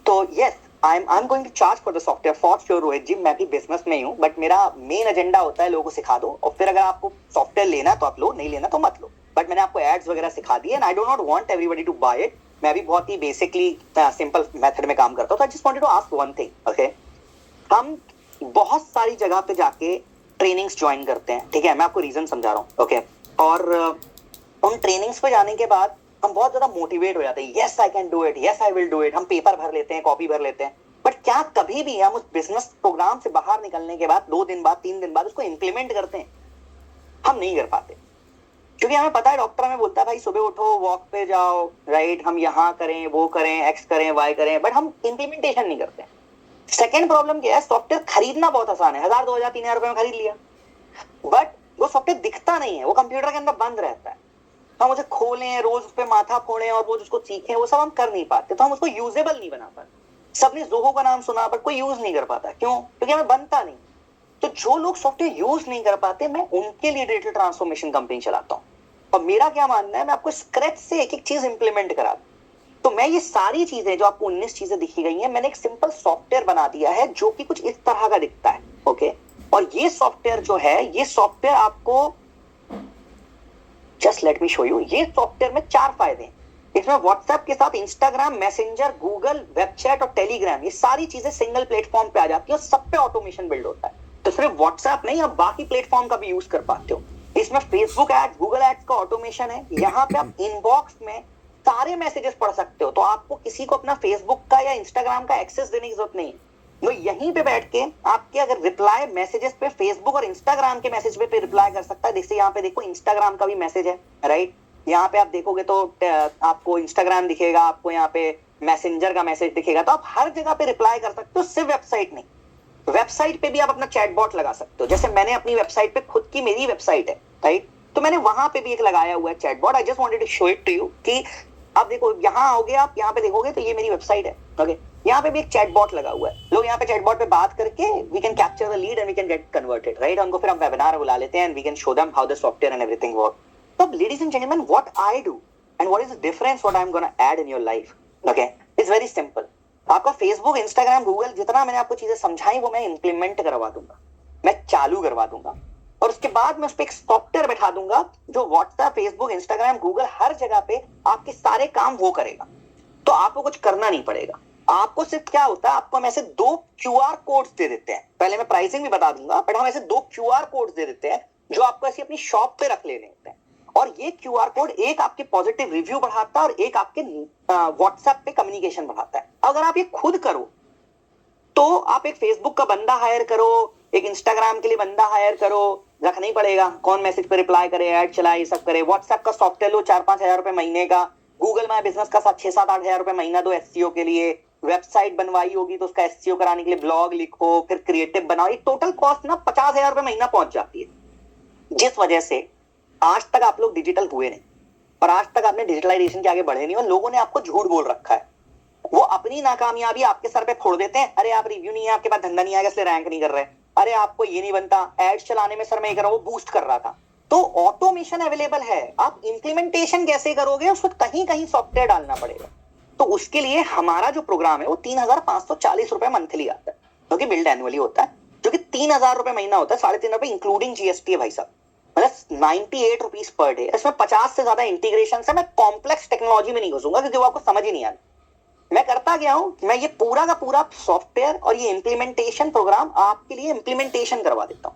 तो yes I am going to charge for the software for sure Rohit ji. मैं भी बिजनेस में ही हूँ, बट मेरा मेन एजेंडा होता है लोगों को सिखा दो, और फिर अगर आपको सॉफ्टवेयर लेना तो आप लो, नहीं लेना तो मत लो। बट मैंने आपको एड्स वगैरह सिखा दी and I do not want everybody to buy it. मैं भी बहुत ही बेसिकली सिंपल मेथड में काम करता हूँ। I just wanted to ask one thing, okay. हम बहुत सारी जगह पे जाके ट्रेनिंग्स ज्वाइन करते हैं, ठीक है। मैं आपको रीजन समझा रहा हूँ, ओके। और उन ट्रेनिंग्स पे जाने के बाद हम बहुत ज्यादा मोटिवेट हो जाते हैं, yes I can do it, yes I will do it. हम पेपर भर लेते हैं, कॉपी भर लेते हैं, बट क्या कभी भी हम उस बिजनेस प्रोग्राम से बाहर निकलने के बाद 2 दिन बाद, 3 दिन बाद उसको इंप्लीमेंट करते हैं? हम नहीं कर पाते, क्योंकि हमें पता है डॉक्टर हमें बोलता है भाई सुबह उठो, वॉक पे जाओ, राइट, हम यहाँ करें, वो करें, एक्स करें, वाई करें, बट हम इंप्लीमेंटेशन नहीं करते। सेकेंड प्रॉब्लम क्या है, सॉफ्टवेयर खरीदना बहुत आसान है, 1,000, 2,000, 3,000 रुपए में खरीद लिया, बट वो सॉफ्टवेयर दिखता नहीं है, वो कंप्यूटर के अंदर बंद रहता है। हम उसे खोलें, रोज उस पर माथा फोड़ें और रोज उसको सीखें, वो सब हम कर नहीं पाते, तो हम उसको यूजेबल नहीं बना पाते। सबने जोहो का नाम सुना, बट कोई यूज नहीं कर पाता, क्यों? क्योंकि हमें बनता नहीं। तो जो लोग सॉफ्टवेयर यूज नहीं कर पाते, मैं उनके लिए डिजिटल ट्रांसफॉर्मेशन कंपनी चलाता हूँ। और मेरा क्या मानना है, मैं आपको स्क्रैच से एक एक चीज इंप्लीमेंट करा दूं। तो मैं ये सारी चीजें जो आपको 19 चीजें दिखी गई हैं, मैंने एक सिंपल सॉफ्टवेयर बना दिया है जो कि कुछ इस तरह का दिखता है, ओके। और ये सॉफ्टवेयर जो है, ये सॉफ्टवेयर आपको, just let me show you, ये सॉफ्टवेयर में 4 फायदे हैं। इसमें व्हाट्सएप के साथ इंस्टाग्राम, मैसेंजर, गूगल, वेबचैट और टेलीग्राम, ये सारी चीजें सिंगल प्लेटफॉर्म पे आ जाती है और सब पे ऑटोमेशन बिल्ड होता है। तो सिर्फ व्हाट्सएप नहीं, आप बाकी प्लेटफॉर्म का भी यूज कर पाते हो। इसमें फेसबुक एड्स, गूगल एड्स का ऑटोमेशन है। यहाँ पे आप इनबॉक्स में सारे मैसेजेस पढ़ सकते हो, तो आपको किसी को अपना फेसबुक का या इंस्टाग्राम का एक्सेस देने की जरूरत नहीं है। वो यहीं पे बैठ के आपके अगर रिप्लाई मैसेजेस पे फेसबुक और इंस्टाग्राम के मैसेज पे रिप्लाई कर सकता है। जैसे यहाँ पे देखो इंस्टाग्राम का भी मैसेज है, राइट। यहाँ पे आप देखोगे तो आपको इंस्टाग्राम दिखेगा, आपको यहाँ पे मैसेंजर का मैसेज दिखेगा, तो आप हर जगह पे रिप्लाई कर सकते हो, सिर्फ वेबसाइट नहीं। वेबसाइट पे भी आप अपना चैटबॉट लगा सकते हो। जैसे मैंने अपनी वेबसाइट पे, खुद की मेरी वेबसाइट है, राइट, तो मैंने वहां पे भी एक लगाया हुआ है chatbot. I just wanted to show it to you कि आप देखो, यहाँ आओगे, आप यहाँ पे देखोगे तो ये मेरी वेबसाइट है, ओके। यहाँ पे भी एक चैटबॉट लगा हुआ है। लोग यहाँ पे चैटबॉट पे बात करके we can capture the lead and we can get converted, right. उनको फिर हम वेबिनार बुला लेते हैं and we can show them how the software and everything work. तो ladies and gentleman, what I do and what is the difference what I am gonna add in your life, okay, it's very simple. आपका Facebook, Instagram, Google, जितना मैंने आपको चीजें समझाई वो मैं implement करवा दूंगा, मैं चालू करवा दूंगा, और उसके बाद मैं उस पर एक सॉफ्टवेयर बैठा दूंगा जो व्हाट्सएप, फेसबुक, इंस्टाग्राम, गूगल, हर जगह पे आपके सारे काम वो करेगा। तो आपको कुछ करना नहीं पड़ेगा। आपको सिर्फ क्या होता है, आपको हम ऐसे 2 QR कोड्स दे देते हैं। पहले मैं प्राइसिंग भी बता दूंगा, बट हम ऐसे 2 QR कोड्स दे देते हैं जो आपको ऐसी अपनी शॉप पे रख लेने होते हैं। और ये QR कोड एक आपके पॉजिटिव रिव्यू बढ़ाता है और एक आपके व्हाट्सएप पे कम्युनिकेशन बढ़ाता है। अगर आप ये खुद करो तो आप एक फेसबुक का बंदा हायर करो, एक इंस्टाग्राम के लिए बंदा हायर करो, रखना ही पड़ेगा, कौन मैसेज पे रिप्लाई करे, ऐड चलाए, ये सब करे। व्हाट्सएप का सॉफ्टवेयर लो 4-5 हजार रुपए महीने का। गूगल माय बिजनेस का 6-7-8 हजार रुपए महीना दो एसईओ के लिए। वेबसाइट बनवाई होगी तो उसका एसईओ कराने के लिए ब्लॉग लिखो, फिर क्रिएटिव बनाओ। टोटल कॉस्ट ना 50 हजार रुपए महीना पहुंच जाती है। जिस वजह से आज तक आप लोग डिजिटल हुए नहीं और आज तक आपने डिजिटलाइजेशन के आगे बढ़े नहीं, और लोगों ने आपको झूठ बोल रखा है। वो अपनी नाकामयाबी आपके सर पे फोड़ देते हैं। अरे आप रिव्यू नहीं है, आपके पास धंधा नहीं आएगा इसलिए रैंक नहीं कर रहे। अरे आपको ये नहीं बनता, एड्स चलाने में सर मैं कर रहा हूं, वो बूस्ट कर रहा था। तो ऑटोमेशन अवेलेबल है, आप इंप्लीमेंटेशन कैसे करोगे, उसको कहीं कहीं सॉफ्टवेयर डालना पड़ेगा। तो उसके लिए हमारा जो प्रोग्राम है वो 3,540 रुपए मंथली आता है, जो कि बिल्ड एनुअली होता है, जो कि 3,000 रुपए महीना होता है, 3.5 रुपए इंक्लूडिंग जीएसटी है भाई साहब, मतलब 98 रुपीज पर डे। इसमें 50 से ज्यादा इंटीग्रेशन है। मैं कॉम्प्लेक्स टेक्नोलॉजी में नहीं घुसूंगा क्योंकि वो आपको समझ ही नहीं आती। मैं करता गया हूं, मैं ये पूरा का पूरा सॉफ्टवेयर और ये इम्प्लीमेंटेशन प्रोग्राम आपके लिए इम्प्लीमेंटेशन करवा देता हूं।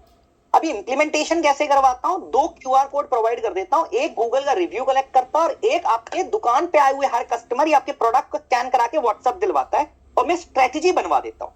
अभी इम्प्लीमेंटेशन कैसे करवाता हूं, 2 क्यूआर कोड प्रोवाइड कर देता हूं, एक गूगल का रिव्यू कलेक्ट करता है और एक आपके दुकान पे आए हुए हर कस्टमर या आपके प्रोडक्ट को स्कैन करा के व्हाट्सएप दिलवाता है और मैं स्ट्रेटेजी बनवा देता हूं,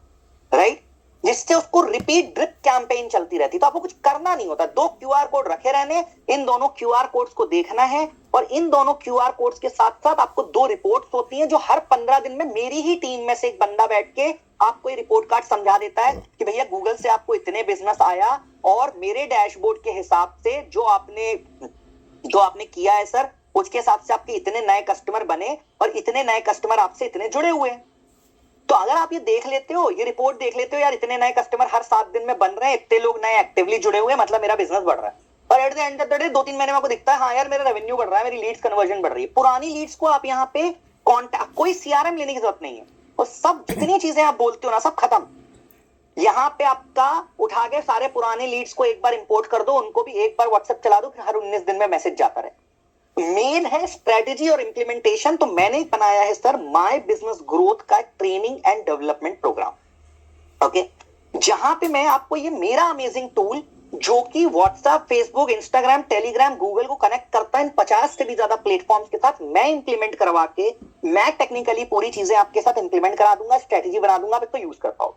राइट, जिससे उसको रिपीट ड्रिप कैंपेन चलती रहती। तो आपको कुछ करना नहीं होता, 2 क्यूआर कोड रखे रहने, इन दोनों क्यूआर कोड्स को देखना है और इन दोनों क्यूआर कोड्स के साथ साथ आपको 2 रिपोर्ट्स होती हैं जो हर 15 दिन में मेरी ही टीम में से एक बंदा बैठ के आपको ये रिपोर्ट कार्ड समझा देता है कि भैया गूगल से आपको इतने बिजनेस आया और मेरे डैशबोर्ड के हिसाब से जो आपने किया है सर, उसके हिसाब से आपके इतने नए कस्टमर बने और इतने नए कस्टमर आपसे इतने जुड़े हुए हैं। तो अगर आप ये देख लेते हो, ये रिपोर्ट देख लेते हो, यार इतने नए कस्टमर हर 7 दिन में बन रहे हैं, इतने लोग नए एक्टिवली जुड़े हुए हैं, मतलब मेरा बिजनेस बढ़ रहा है। और eight the end of the day 2-3 महीने में आपको दिखता है हाँ यार मेरा रेवेन्यू बढ़ रहा है, मेरी लीड्स कन्वर्जन बढ़ रही है। पुरानी लीड्स को आप यहाँ पे कॉन्टैक्ट, कोई सीआरएम लेने की जरूरत नहीं है, और सब जितनी चीजें आप बोलते हो ना सब खत्म। यहाँ पे आपका उठा के सारे पुराने लीड्स को एक बार इंपोर्ट कर दो, उनको भी एक बार व्हाट्सएप चला दो, हर 19 दिन में मैसेज जाता रहे। मेन है स्ट्रेटेजी और इंप्लीमेंटेशन। तो मैंने बनाया है सर माय बिजनेस ग्रोथ का training and development program, okay, जहां पे मैं आपको ये मेरा अमेजिंग टूल जो कि WhatsApp, Facebook, Instagram, Telegram, Google को कनेक्ट करता है इन 50 से भी ज्यादा प्लेटफॉर्म्स के साथ, मैं इंप्लीमेंट करवा के मैं टेक्निकली पूरी चीजें आपके साथ इंप्लीमेंट करा दूंगा, स्ट्रेटेजी बना दूंगा, आप इसको यूज कर पाओ।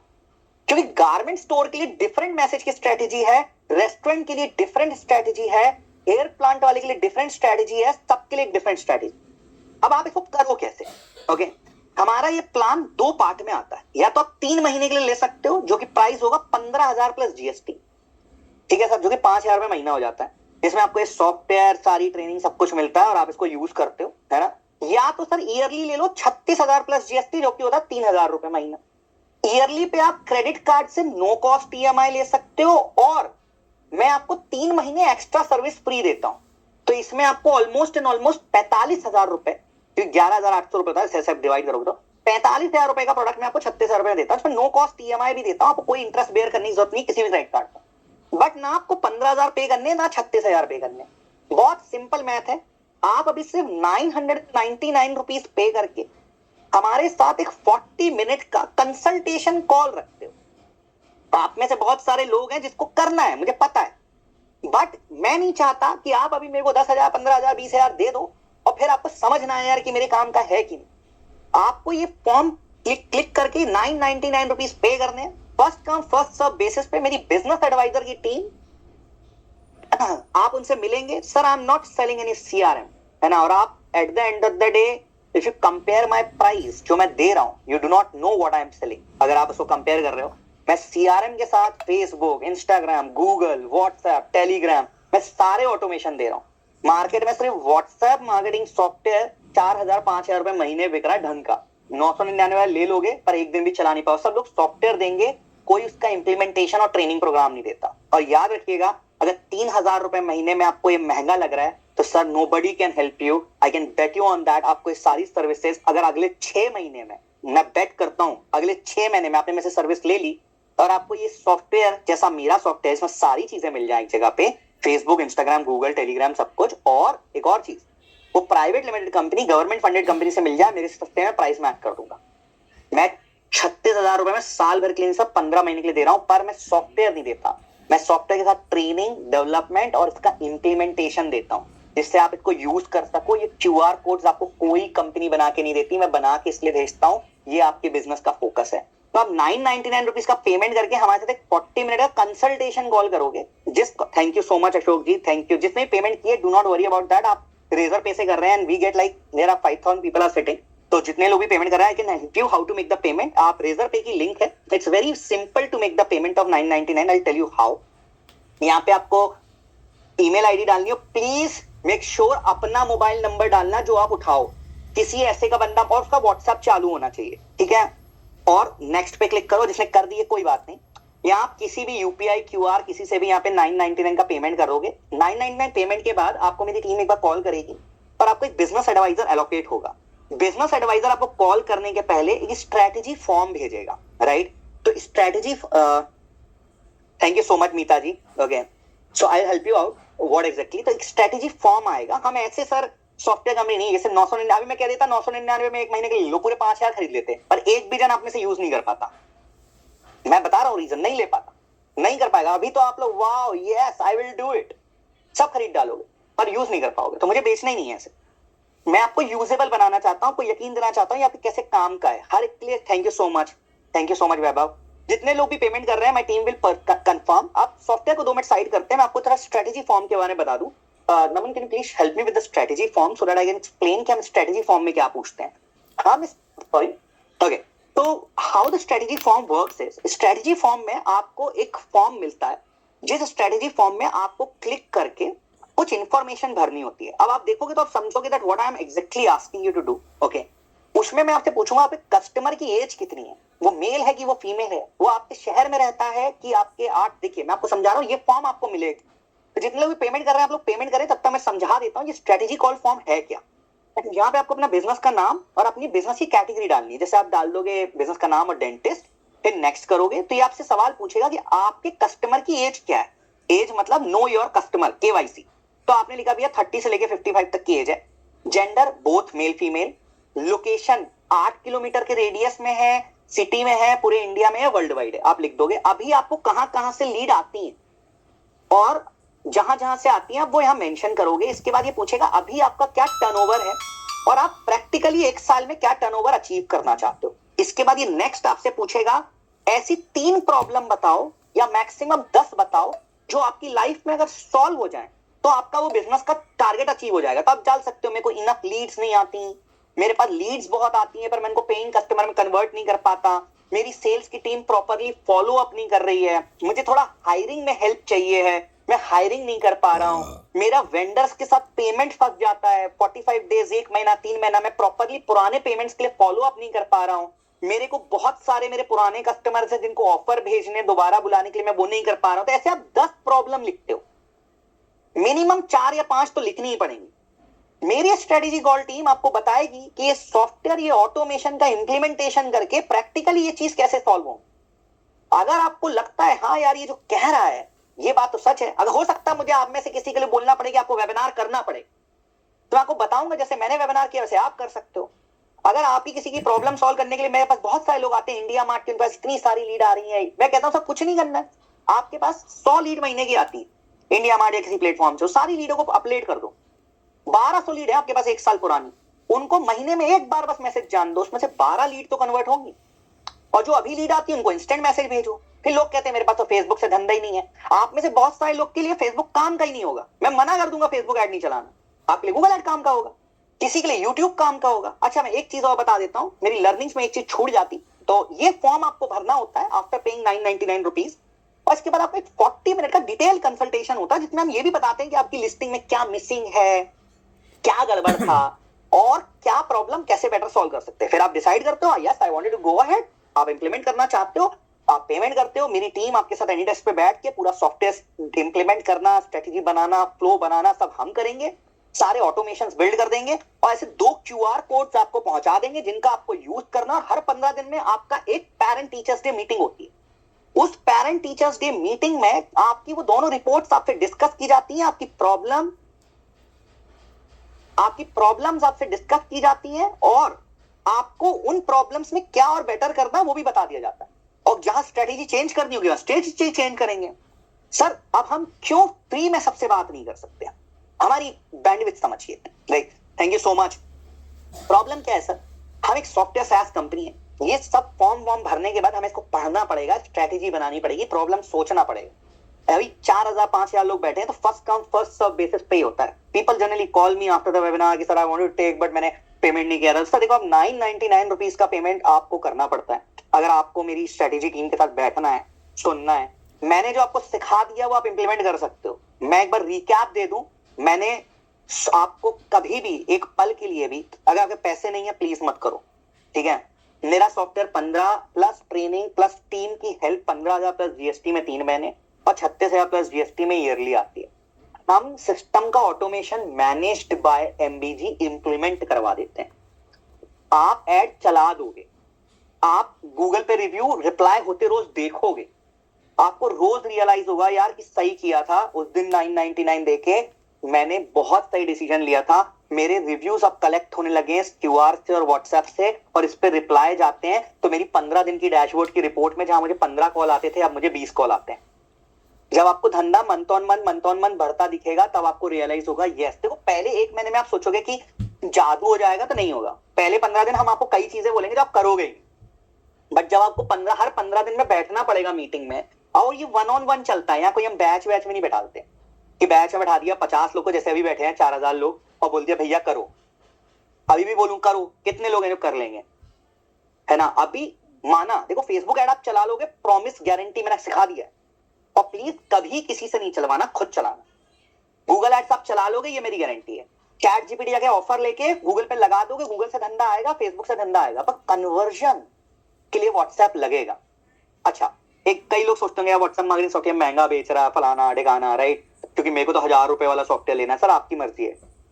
क्योंकि गारमेंट स्टोर के लिए डिफरेंट मैसेज की स्ट्रेटेजी है, रेस्टोरेंट के लिए डिफरेंट स्ट्रेटेजी है, एयर प्लांट वाले के लिए डिफरेंट स्ट्रेटेजी है, सबके लिए डिफरेंट स्ट्रेटेजी। अब आप इसको करो कैसे, ओके, हमारा ये प्लान 2 पार्ट में आता है। या तो आप 3 महीने के लिए ले सकते हो, जो कि प्राइस होगा 15,000 प्लस जीएसटी, ठीक है सर, जो कि 5,000 रुपए महीना हो जाता है। इसमें आपको ये सॉफ्टवेयर, सारी ट्रेनिंग, सब कुछ मिलता है और आप इसको यूज करते हो, है ना। या तो सर ईयरली ले लो 36,000 प्लस जीएसटी, जो कि होता है 3,000 रुपए महीना। ईयरली पे आप क्रेडिट कार्ड से नो कॉस्ट ईएमआई ले सकते हो और मैं आपको 3 महीने एक्स्ट्रा सर्विस फ्री देता हूं। तो इसमें आपको ऑलमोस्ट 45,000 रुपए, 11,800 रुपए होता है, डिवाइड करोगे तो 45,000 रुपए का प्रोडक्ट मैं आपको 36,000 रुपए देता हूं। इसमें नो कॉस्ट ईएमआई भी देता हूं, आपको कोई इंटरेस्ट बेयर करने की जरूरत नहीं किसी भी क्रेडिट कार्ड पर। बट ना आपको 15,000 पे करने, ना 36,000 पे करने। बहुत सिंपल मैथ है। आप अभी सिर्फ 999 रुपीज पे करके हमारे साथ एक 40 मिनट का कंसल्टेशन कॉल रखते हो। आप में से बहुत सारे लोग हैं जिसको करना है, मुझे पता है, बट मैं नहीं चाहता कि आप अभी मेरे को 10,000, 15,000, 20,000 दे दो और फिर आपको समझ ना आए यार कि मेरे काम का है कि नहीं। आपको ये फॉर्म क्लिक करके 999 रुपीज पे करने हैं, first come first serve basis पे। मेरी बिजनेस एडवाइजर की टीम, आप उनसे मिलेंगे, sir I am not selling any CRM, है ना, और आप at the end of the day if you compare my price जो मैं दे रहा हूं, you do not know what I am selling. अगर आप उसको कंपेयर कर रहे हो, मैं सीआरएम के साथ Facebook, Instagram, Google, WhatsApp, Telegram, मैं सारे ऑटोमेशन दे रहा हूं। मार्केट में सिर्फ व्हाट्सएप मार्केटिंग सॉफ्टवेयर 4,000 5,000 रुपए महीने बिक रहा है ढंग का। 999 वाले ले लोगे पर एक दिन भी चला नहीं पाओ। सब लोग सॉफ्टवेयर देंगे, कोई उसका इंप्लीमेंटेशन और ट्रेनिंग प्रोग्राम नहीं देता। और याद रखिएगा, अगर 3,000 रुपए महीने में आपको ये महंगा लग रहा है तो sir nobody can help you, I can bet you on that. आपको ये सारी सर्विसेज अगर अगले 6 महीने में, मैं बेट करता हूं अगले 6 महीने में आपने मेरे से सर्विस ले ली और आपको ये सॉफ्टवेयर जैसा मेरा सॉफ्टवेयर, इसमें सारी चीजें मिल जाए एक जगह पे, फेसबुक, इंस्टाग्राम, गूगल, टेलीग्राम, सब कुछ। और एक और चीज, वो private limited company, government funded company से मिल जाए, मेरे सस्ते में प्राइस मैच कर दूंगा। मैं 36,000 रुपए में साल भर के लिए सब 15 महीने के लिए दे रहा हूं, पर मैं सॉफ्टवेयर नहीं देता। मैं सॉफ्टवेयर के साथ ट्रेनिंग, डेवलपमेंट और इसका इंप्लीमेंटेशन देता हूं, जिससे आप इसको यूज कर सको। ये क्यूआर कोड्स आपको कोई कंपनी बना के नहीं देती, मैं बना के इसलिए भेजता हूं। ये आपके बिजनेस का फोकस है। तो आप 999 रुपीज का पेमेंट करके हमारे साथ एक 40 मिनट का कंसल्टेशन कॉल करोगे। Thank you so much Ashok ji, thank you. जिसने पेमेंट किए, do not worry about that. आप रेजर पे से कर रहे हैं and we get like there are 5,000 people are sitting. तो जितने लोग भी पेमेंट कर रहे हैं, I can help you how to make the payment. आप रेजर पे की लिंक है, it's very simple to make the payment off 999। I tell you how. यहाँ पे आपको ईमेल आईडी डालनी हो, प्लीज मेक श्योर अपना मोबाइल नंबर डालना जो आप उठाओ, किसी ऐसे का बंदा, और उसका व्हाट्सएप चालू होना चाहिए, ठीक है। और नेक्स्ट पे क्लिक करो। जिसने कर दिए कोई बात नहीं। यहाँ आप किसी भी यूपीआई, क्यूआर, किसी से भी यहाँ पे 999 का पेमेंट करोगे। 999 पेमेंट के बाद आपको मेरी टीम एक बार कॉल करेगी और आपको एक बिजनेस एडवाइजर एलोकेट होगा। बिजनेस एडवाइजर आपको कॉल करने के पहले एक स्ट्रेटेजी फॉर्म भेजेगा, राइट। तो strategy, thank you so much Meeta ji, okay, so I help you out what exactly. तो एक स्ट्रेटेजी फॉर्म आएगा। हम ऐसे सर सॉफ्टवेयर कंपनी नहीं, जैसे 999, अभी मैं कह देता 999 में एक महीने के लिए लो, पूरे 5,000 खरीद लेते, पर एक भी जन आप में से यूज नहीं कर पाता। मैं बता रहा हूं रीजन, नहीं ले पाता, नहीं कर पाएगा। अभी तो आप लोग wow yes I will do it, सब खरीद डालोगे, पर यूज नहीं कर पाओगे। तो मुझे बेचना ही नहीं है ऐसे, मैं आपको यूजेबल बनाना चाहता हूं, आपको यकीन दिलाना चाहता हूं ये आपके कैसे काम का है हर एक के लिए। थैंक यू सो मच वैभव। जितने लोग भी पेमेंट कर रहे हैं, माय टीम विल कंफर्म। आप सॉफ्टवेयर को 2 मिनट साइड करते हैं, मैं आपको थोड़ा स्ट्रेटेजी फॉर्म के बारे में बता दूं। Naman can you please help me with the strategy form so that I can explain कि हम स्ट्रेटेजी फॉर्म में क्या पूछते हैं। हाँ मिस, सॉरी, ओके। तो how the strategy form works is, strategy form में आपको एक फॉर्म मिलता है, जिस स्ट्रेटेजी फॉर्म में आपको क्लिक करके कुछ इंफॉर्मेशन भरनी होती है। अब आप देखोगे तो आप समझोगे that what I am exactly asking you to do, okay. उसमें मैं आपसे पूछूंगा आपके कस्टमर की एज कितनी है, वो मेल है कि वो फीमेल है, वो आपके शहर में रहता है कि आपके आठ, देखिए मैं आपको समझा रहा हूँ, ये फॉर्म आपको मिलेगा। तो जितने लोग भी पेमेंट कर रहे हैं आप लोग पेमेंट करें, तब तक मैं समझा देता हूँ ये स्ट्रेटेजी कॉल फॉर्म है क्या। यहाँ पे आपको अपना बिजनेस का नाम और अपनी बिजनेस की कैटेगरी डालनी है। जैसे आप डाल दोगे बिजनेस का नाम और डेंटिस्ट, फिर नेक्स्ट करोगे तो ये आपसे सवाल पूछेगा कि आपके कस्टमर की एज क्या है। एज मतलब नो योर कस्टमर, KYC। तो आपने लिखा भैया 30 से लेके 55 तक की एज है। Gender both male female. Location 8 kilometre के रेडियस में है, सिटी में है, पूरे इंडिया में है, वर्ल्ड वाइड है, आप लिख दोगे। अभी आपको कहां कहां से लीड आती है और जहां जहां से आती हैं वो यहां मेंशन करोगे। इसके बाद ये पूछेगा अभी आपका क्या टर्नओवर है और आप प्रैक्टिकली 1 साल में क्या टर्नओवर अचीव करना चाहते हो। इसके बाद ये नेक्स्ट आपसे पूछेगा ऐसी 3 प्रॉब्लम बताओ या मैक्सिमम 10 बताओ जो आपकी लाइफ में अगर सॉल्व हो जाए तो आपका वो बिजनेस का टारगेट अचीव हो जाएगा। तो आप डाल सकते हो मेरे को इनफ लीड्स नहीं आती, मेरे पास लीड्स बहुत आती हैं पर मैं इनको पेइंग कस्टमर में कन्वर्ट नहीं कर पाता, मेरी सेल्स की टीम प्रॉपरली फॉलो अप नहीं कर रही है, मुझे थोड़ा हायरिंग में हेल्प चाहिए है, मैं हायरिंग नहीं कर पा रहा हूँ, मेरा वेंडर्स के साथ पेमेंट फंस जाता है, 45 डेज, 1 महीना, 3 महीना मैं प्रॉपरली पुराने पेमेंट्स के लिए फॉलो अप नहीं कर पा रहा हूँ, मेरे को बहुत सारे मेरे पुराने कस्टमर्स हैं जिनको ऑफर भेजने दोबारा बुलाने के लिए मैं वो नहीं कर पा रहा हूँ। तो ऐसे आप 10 प्रॉब्लम लिखते हो, मिनिमम 4 या 5 तो लिखनी ही पड़ेंगी। मेरी स्ट्रेटेजी कॉल टीम आपको बताएगी कि ये सॉफ्टवेयर, ये ऑटोमेशन का इंप्लीमेंटेशन करके प्रैक्टिकली ये चीज कैसे सॉल्व हो। अगर आपको लगता है हाँ यार ये जो कह रहा है ये बात तो सच है, अगर हो सकता है मुझे आप में से किसी के लिए बोलना पड़े कि आपको वेबिनार करना पड़े, तो मैं आपको बताऊंगा जैसे मैंने वेबिनार किया वैसे आप कर सकते हो। अगर आप ही किसी की प्रॉब्लम सॉल्व करने के लिए, मेरे पास बहुत सारे लोग आते हैं इंडिया मार्ट के, उनके पास इतनी सारी लीड आ रही है, मैं कहता हूं सब कुछ नहीं करना है, आपके पास 100 लीड महीने की आती है इंडिया मार्ट या किसी प्लेटफॉर्म से, सारी लीडों को अपडेट कर दो। 1200 लीड है आपके पास 1 साल पुरानी, उनको महीने में एक बार बस मैसेज जान दो, उसमें से 12 लीड तो कन्वर्ट होंगी। और जो अभी लीड आती है उनको इंस्टेंट मैसेज भेजो। फिर लोग कहते हैं मेरे पास तो फेसबुक से धंधा ही नहीं है। आप में से बहुत सारे लोग के लिए फेसबुक काम का ही नहीं होगा, मैं मना कर दूंगा फेसबुक ऐड नहीं चलाना, आपके लिए गूगल ऐड काम का होगा, किसी के लिए यूट्यूब काम का होगा। अच्छा मैं एक चीज और बता देता हूं, मेरी लर्निंग्स में एक चीज छूट जाती, तो ये फॉर्म आपको भरना होता है आफ्टर पेइंग 999 रुपीज, और इसके बाद आपको एक 40 मिनट का डिटेल कंसल्टेशन होता है जिसमें हम ये भी बताते हैं कि आपकी लिस्टिंग में क्या मिसिंग है, क्या गड़बड़ था और क्या प्रॉब्लम कैसे बेटर सॉल्व कर सकते हैं। फिर आप डिसाइड करते हो yes I wanted to go ahead, आप इंप्लीमेंट करना चाहते हो, आप पेमेंट करते हो, मेरी टीम आपके साथ एनी डेस्क पे बैठ के पूरा सॉफ्टवेयर इंप्लीमेंट करना, स्ट्रेटेजी बनाना, फ्लो बनाना सब हम करेंगे, सारे ऑटोमेशंस बिल्ड कर देंगे और ऐसे 2 QR कोड्स आपको पहुंचा देंगे जिनका आपको यूज करना। और हर 15 दिन में आपका एक पेरेंट टीचर्स डे मीटिंग होती है। उस पेरेंट टीचर्स डे मीटिंग में आपकी वो दोनों रिपोर्ट्स आपसे डिस्कस की जाती हैं, आपकी प्रॉब्लम्स आपसे डिस्कस की जाती हैं और आपको उन प्रॉब्लम्स में क्या और बेटर करना है वो भी बता दिया जाता है। और जहां स्ट्रेटेजी चेंज करनी होगी वहां स्ट्रेटेजी चेंज करेंगे। सर अब हम क्यों फ्री में सबसे बात नहीं कर सकते, हमारी बैंडविड्थ समझिए। Right, thank you so much. Problem क्या है सर, हम एक सॉफ्टवेयर SaaS कंपनी है, ये सब फॉर्म भरने के बाद हमें इसको पढ़ना पड़ेगा, स्ट्रेटेजी बनानी पड़ेगी, प्रॉब्लम सोचना पड़ेगा। अभी 4000 5000 लोग बैठे हैं तो first come first serve basis पे ही होता है। People generally call me after the webinar कि sir I want to take but मैंने पेमेंट नहीं किया था। सर देखो आप 999 रुपीज का पेमेंट आपको करना पड़ता है अगर आपको मेरी स्ट्रेटेजी टीम के साथ बैठना है, सुनना है। मैंने जो आपको सिखा दिया वो आप इंप्लीमेंट कर सकते हो। मैं एक बार रिकैप दे दूं, मैंने आपको कभी भी एक पल के लिए भी, अगर आपके पैसे नहीं है प्लीज मत करो, ठीक है। मेरा software 15 plus training plus team की हेल्प 15,000 प्लस GST में 3 महीने और 36,000 प्लस GST में ईयरली आती है। हम सिस्टम का automation managed by MBG implement करवा देते हैं। आप ऐड चला दोगे, आप गूगल पे रिव्यू रिप्लाई होते रोज देखोगे, आपको रोज रियलाइज होगा यार कि सही किया था उस दिन 999 देके, मैंने बहुत सही डिसीजन लिया था, मेरे रिव्यूज अब कलेक्ट होने लगे हैं क्यूआर से और व्हाट्सएप से, और इस पे रिप्लाई जाते हैं, तो मेरी 15 दिन की डैशबोर्ड की रिपोर्ट में जहां मुझे 15 कॉल आते थे, अब मुझे 20 कॉल आते हैं। जब आपको धंधा मंथ ऑन मंथ बढ़ता दिखेगा, तब आपको रियलाइज होगा यस। देखो पहले 1 महीने में आप सोचोगे कि जादू हो जाएगा, तो नहीं होगा। पहले 15 दिन हम आपको कई चीजें बोलेंगे जो आप करोगे ही, बट जब आपको हर 15 दिन में बैठना पड़ेगा मीटिंग में, और ये 1-on-1 चलता है, यहाँ कोई हम बैच में नहीं बैठाते कि बैच में बैठा दिया 50 लोग को, जैसे अभी बैठे हैं 4000 लोग, और बोल दिया भैया करो। अभी भी बोलूं करो, कितने लोग हैं जो कर लेंगे, है ना? अभी माना, देखो फेसबुक ऐड आप चला लोगे, प्रॉमिस गारंटी मैंने सिखा दिया है, और प्लीज कभी किसी से नहीं चलवाना, खुद चलाना। गूगल एड्स आप चला लोगे, ये मेरी गारंटी है। चैट जीपीटी जाके ऑफर लेके गूगल पे लगा दोगे, गूगल से धंधा आएगा, फेसबुक से धंधा आएगा, पर कन्वर्जन के लिए व्हाट्सएप लगेगा। अच्छा, एक कई लोग सोचते होंगे व्हाट्सएप मार्केटिंग सॉफ्टवेयर महंगा बेच रहा है, फलाना ढिकाना, राइट? क्योंकि मेरे को तो 1000 रुपए वाला सॉफ्टवेयर लेना है। सर आपकी मर्जी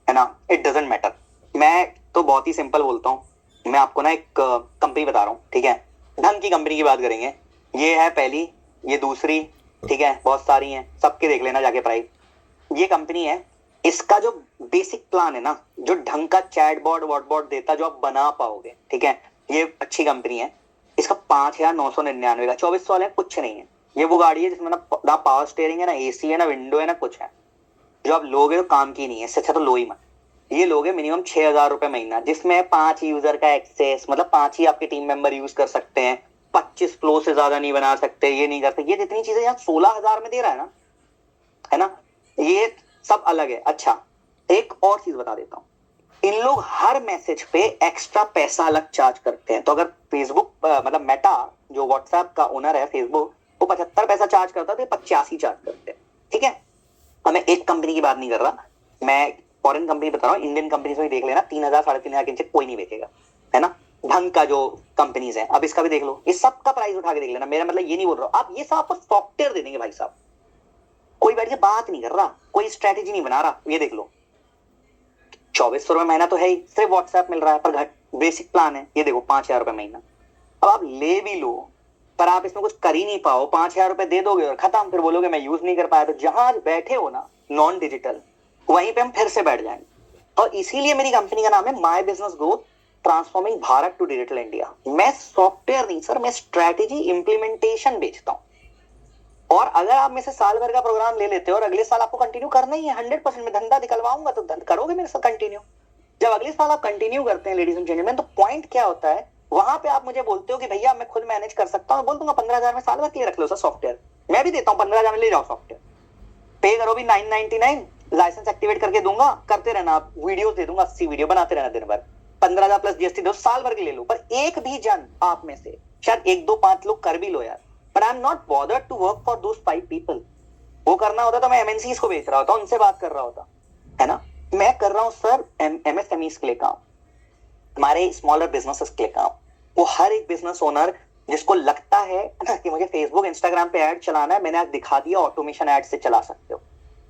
है ना, इट डजेंट मैटर। मैं तो बहुत ही सिंपल बोलता हूँ, मैं आपको ना एक कंपनी बता रहा हूँ, ठीक है? ढंग की कंपनी की बात करेंगे। ये है पहली, ये दूसरी, ठीक है? बहुत सारी हैं, सबके देख लेना जाके प्राइस। ये कंपनी है, इसका जो बेसिक प्लान है ना, जो ढंग का चैटबॉट वॉटबॉट देता, जो आप बना पाओगे, ठीक है? ये अच्छी कंपनी है। इसका 5999 का 24 वाले कुछ नहीं है। ये वो गाड़ी है जिसमें ना पावर स्टेयरिंग है, ना एसी है, ना विंडो है, ना कुछ है। जो आप लोगे तो काम की नहीं है, इससे अच्छा तो लो ही मत। ये लोगे मिनिमम 6000 रुपए महीना, जिसमें 5 यूजर का एक्सेस, मतलब 5 ही आपके टीम मेंबर यूज कर सकते हैं, 25 फ्लो से ज्यादा नहीं बना सकते, ये नहीं करते। ये जितनी चीजें यहाँ 16000 में दे रहा है ना, ये सब अलग है। अच्छा, एक और चीज बता देता हूँ, इन लोग हर मैसेज पे एक्स्ट्रा पैसा अलग चार्ज करते हैं। तो अगर फेसबुक मतलब मेटा जो व्हाट्सएप का ओनर है फेसबुक, वो 75 पैसा चार्ज करता है, तो 85 चार्ज करते हैं, ठीक है? अब मैं एक कंपनी की बात नहीं कर रहा, मैं फॉरेन कंपनी बता रहा हूँ। इंडियन कंपनी से देख लेना, 3000 3500 के नीचे कोई नहीं बेचेगा, है ना? ढंग का जो कंपनीज है, अब इसका भी देख लो, इस सब का प्राइस उठा के देख लेना। मेरा मतलब ये नहीं बोल रहा हूँ आप ये सब आपको सॉफ्टवेयर दे देंगे भाई साहब, कोई बैठ के बात नहीं कर रहा, कोई स्ट्रेटेजी नहीं बना रहा। ये देख लो, 2400 रुपए महीना तो है ही, सिर्फ व्हाट्सएप मिल रहा है, पर घट बेसिक प्लान है। ये देखो 5000 रुपए महीना। अब आप ले भी लो, पर आप इसमें कुछ कर ही नहीं पाओ, 5000 रुपए दे दोगे और खत्म, फिर बोलोगे मैं यूज नहीं कर पाया। तो जहां बैठे हो ना नॉन डिजिटल, वहीं पे हम फिर से बैठ जाएंगे। और इसीलिए मेरी कंपनी का नाम है my business growth transforming Bharat to digital India. मैं सॉफ्टवेयर नहीं सर, मैं स्ट्रेटेजी इंप्लीमेंटेशन बेचता हूँ। और अगर आप में से साल भर का प्रोग्राम ले लेते हो और अगले साल आपको कंटिन्यू करना ही है, 100% में धंधा निकलवाऊंगा, तो करोगे मेरे साथ कंटिन्यू। जब अगले साल आप कंटिन्यू करते हैं लेडीज एंड जेंटलमैन, तो पॉइंट क्या होता है, वहां पे आप मुझे बोलते हो कि भैया मैं खुद मैनेज कर सकता हूँ, बोल दूंगा 15,000 में साल भर के लिए रख लो सर सॉफ्टवेयर, मैं भी देता हूँ 15,000 में ले जाओ सॉफ्टवेयर, पे करो भी 999, लाइसेंस एक्टिवेट करके दूंगा, करते रहना, आप वीडियो दे दूंगा, 80 वीडियो बनाते रहना दिन भर, 15,000 प्लस जीएसटी दो, साल भर के ले लो। पर एक भी जन आप में से, शायद 1-2-5 लोग कर भी लो यार, but I'm not bothered to work for those 5 people। वो करना होता तो मैं एमएनसीज को बेच रहा होता, उनसे बात कर रहा होता, है ना? मैं कर रहा हूँ सर एमएसएमईज के लिए काम, हमारे स्मॉलर बिजनेसेस के लिए काम। वो हर एक बिजनेस ओनर जिसको लगता है ना कि मुझे फेसबुक इंस्टाग्राम पे ऐड चलाना है, मैंने आज दिखा दिया ऑटोमेशन ऐड से चला सकते हो।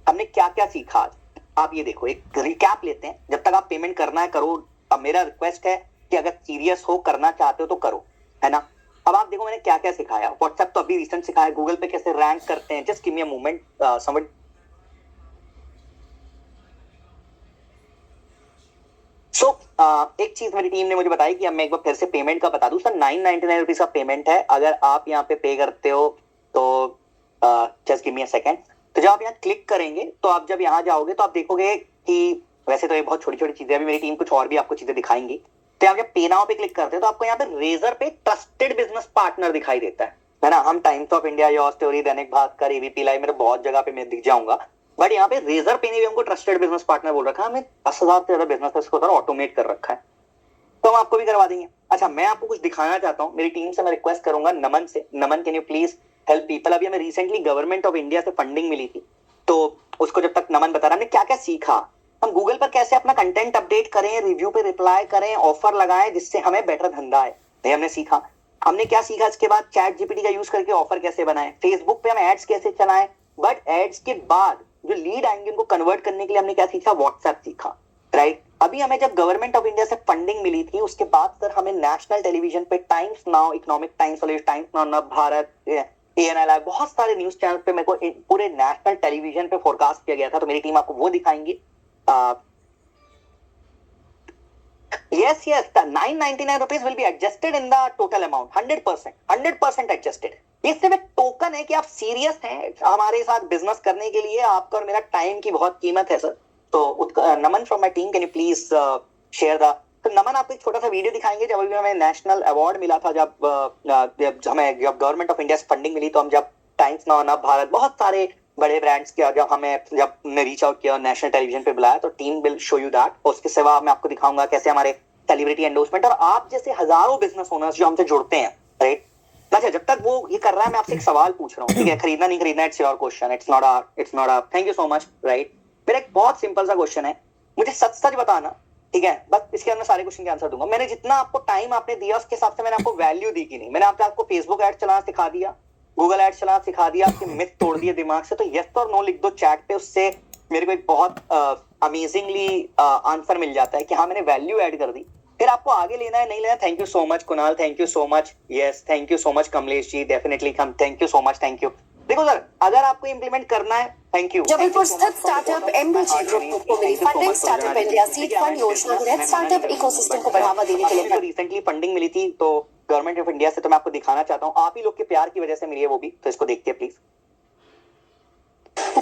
हमने क्या क्या सीखा आज, आप ये देखो, एक रिकैप लेते हैं। जब तक आप पेमेंट करना है करो। अब मेरा रिक्वेस्ट है कि अगर सीरियस हो, करना चाहते हो तो करो, है ना? अब आप देखो मैंने क्या क्या सिखाया। व्हाट्सएप तो अभी रिसेंट सिखाया, गूगल पे कैसे रैंक करते हैं, just give me a moment समझ। सो एक चीज मेरी टीम ने मुझे बताई कि अब मैं एक बार फिर से पेमेंट का बता दूं सर। 999 रुपीज का पेमेंट है, अगर आप यहाँ पे पे करते हो तो just give me a second. तो जब आप यहाँ क्लिक करेंगे, तो आप जब यहाँ जाओगे तो आप देखोगे कि वैसे तो ये बहुत छोटी छोटी चीजें, अभी मेरी टीम कुछ और भी आपको चीजें दिखाएंगी। तो आप जब पे नाउ पे क्लिक करते हो तो आपको यहाँ पे रेजर पे ट्रस्टेड बिजनेस पार्टनर दिखाई देता है ना? हम times of India, your story, Dainik Bhaskar, ABP live, मेरे बहुत जगह पे मैं दिख जाऊंगा, बट यहाँ पे रेजर पे ने भी हमको ट्रस्टेड बिजनेस पार्टनर बोल रखा है। हमें 10,000 से ज्यादा बिजनेस को ऑटोमेट कर रखा है, तो हम आपको भी करवा देंगे। अच्छा, मैं आपको कुछ दिखाना चाहता हूँ, मेरी टीम से मैं रिक्वेस्ट करूंगा नमन से, Naman can you please help people. अभी हमें रिसेंटली गवर्नमेंट ऑफ इंडिया से फंडिंग मिली थी, तो उसको जब तक नमन बता रहा, हमने क्या क्या सीखा, हम गूगल पर कैसे अपना कंटेंट अपडेट करें, रिव्यू पे रिप्लाई करें, ऑफर लगाएं, जिससे हमें बेटर धंधा है, ये हमने सीखा। हमने क्या सीखा इसके बाद, चैट जीपीटी का यूज करके ऑफर कैसे बनाएं, फेसबुक पे हम एड्स कैसे चलाएं, बट एड्स के बाद जो लीड आएंगे उनको कन्वर्ट करने के लिए हमने क्या सीखा, व्हाट्सएप सीखा, राइट? अभी हमें जब गवर्नमेंट ऑफ इंडिया से फंडिंग मिली थी, उसके बाद सर हमें नेशनल टेलीविजन पे टाइम्स नाउ, इकोनॉमिक टाइम्स वाले, टाइम्स नाउ, नव भारत, एएनएल, बहुत सारे न्यूज चैनल पे मेरे को पूरे नेशनल टेलीविजन पे फोरकास्ट किया गया था। तो मेरी टीम आपको वो दिखाएंगी। Yes, yes, the 999 rupees will be adjusted in the total amount. 100% adjusted. ये सिर्फ एक टोकन है कि आप सीरियस हैं हमारे साथ बिजनेस करने के लिए. आपका और मेरा टाइम की बहुत कीमत है सर. तो Naman from my team, can you please share the. तो नमन आपको एक छोटा सा वीडियो दिखाएंगे. जब हमें नेशनल अवार्ड मिला था, जब हमें गवर्नमेंट ऑफ इंडिया से फंडिंग मिली, तो हम जब टाइम्स नाउ नव भारत बहुत सारे बड़े ब्रांड्स के जब हमने रीच आउट किया, नेशनल टेलीविजन पे बुलाया, तो team will show you that. उसके सिवा मैं आपको दिखाऊंगा कैसे हमारे सेलिब्रिटी एंडोर्समेंट और आप जैसे हजारों बिजनेस ओनर्स जो हमसे जुड़ते हैं, राइट. अच्छा, जब तक वो ये कर रहा है, मैं आपसे एक सवाल पूछ रहा हूँ, ठीक है? खरीदना नहीं खरीदना, it's your question, it's not a thank you so much, right. मेरा एक बहुत सिंपल सा क्वेश्चन है, मुझे सच सच बताना, ठीक है? बस इसके अंदर सारे क्वेश्चन के आंसर दूंगा. मैंने जितना आपको टाइम आपने दिया, उसके हिसाब से मैंने आपको वैल्यू दी कि नहीं? मैंने आपको फेसबुक एड चलाना सिखा दिया, गूगल एड चलाना सिखा दिया, आपके मिथ तोड़ दिए दिमाग से. तो यस और नो लिख दो चैट पे, उससे मेरे को एक बहुत अमेजिंगली आंसर मिल जाता है कि हाँ मैंने वैल्यू ऐड कर दी. फिर आपको आगे लेना है नहीं लेना. Thank you so much Kunal, thank you so much. Yes, thank you so much Kamlesh ji, definitely come. Thank you so much, thank you. देखो सर, अगर आपको इंप्लीमेंट करना है, थैंक यू. जबलपुर स्थित स्टार्टअप एमबीजी ग्रुप को मिली funding. Startup India seed fund योजना के तहत स्टार्टअप इकोसिस्टम को बढ़ावा देने के लिए रिसेंटली फंडिंग मिली थी तो गवर्नमेंट ऑफ इंडिया से. तो मैं आपको दिखाना चाहता हूँ, आप ही लोग के प्यार की वजह से मिली है वो भी. तो इसको देखते हैं प्लीज.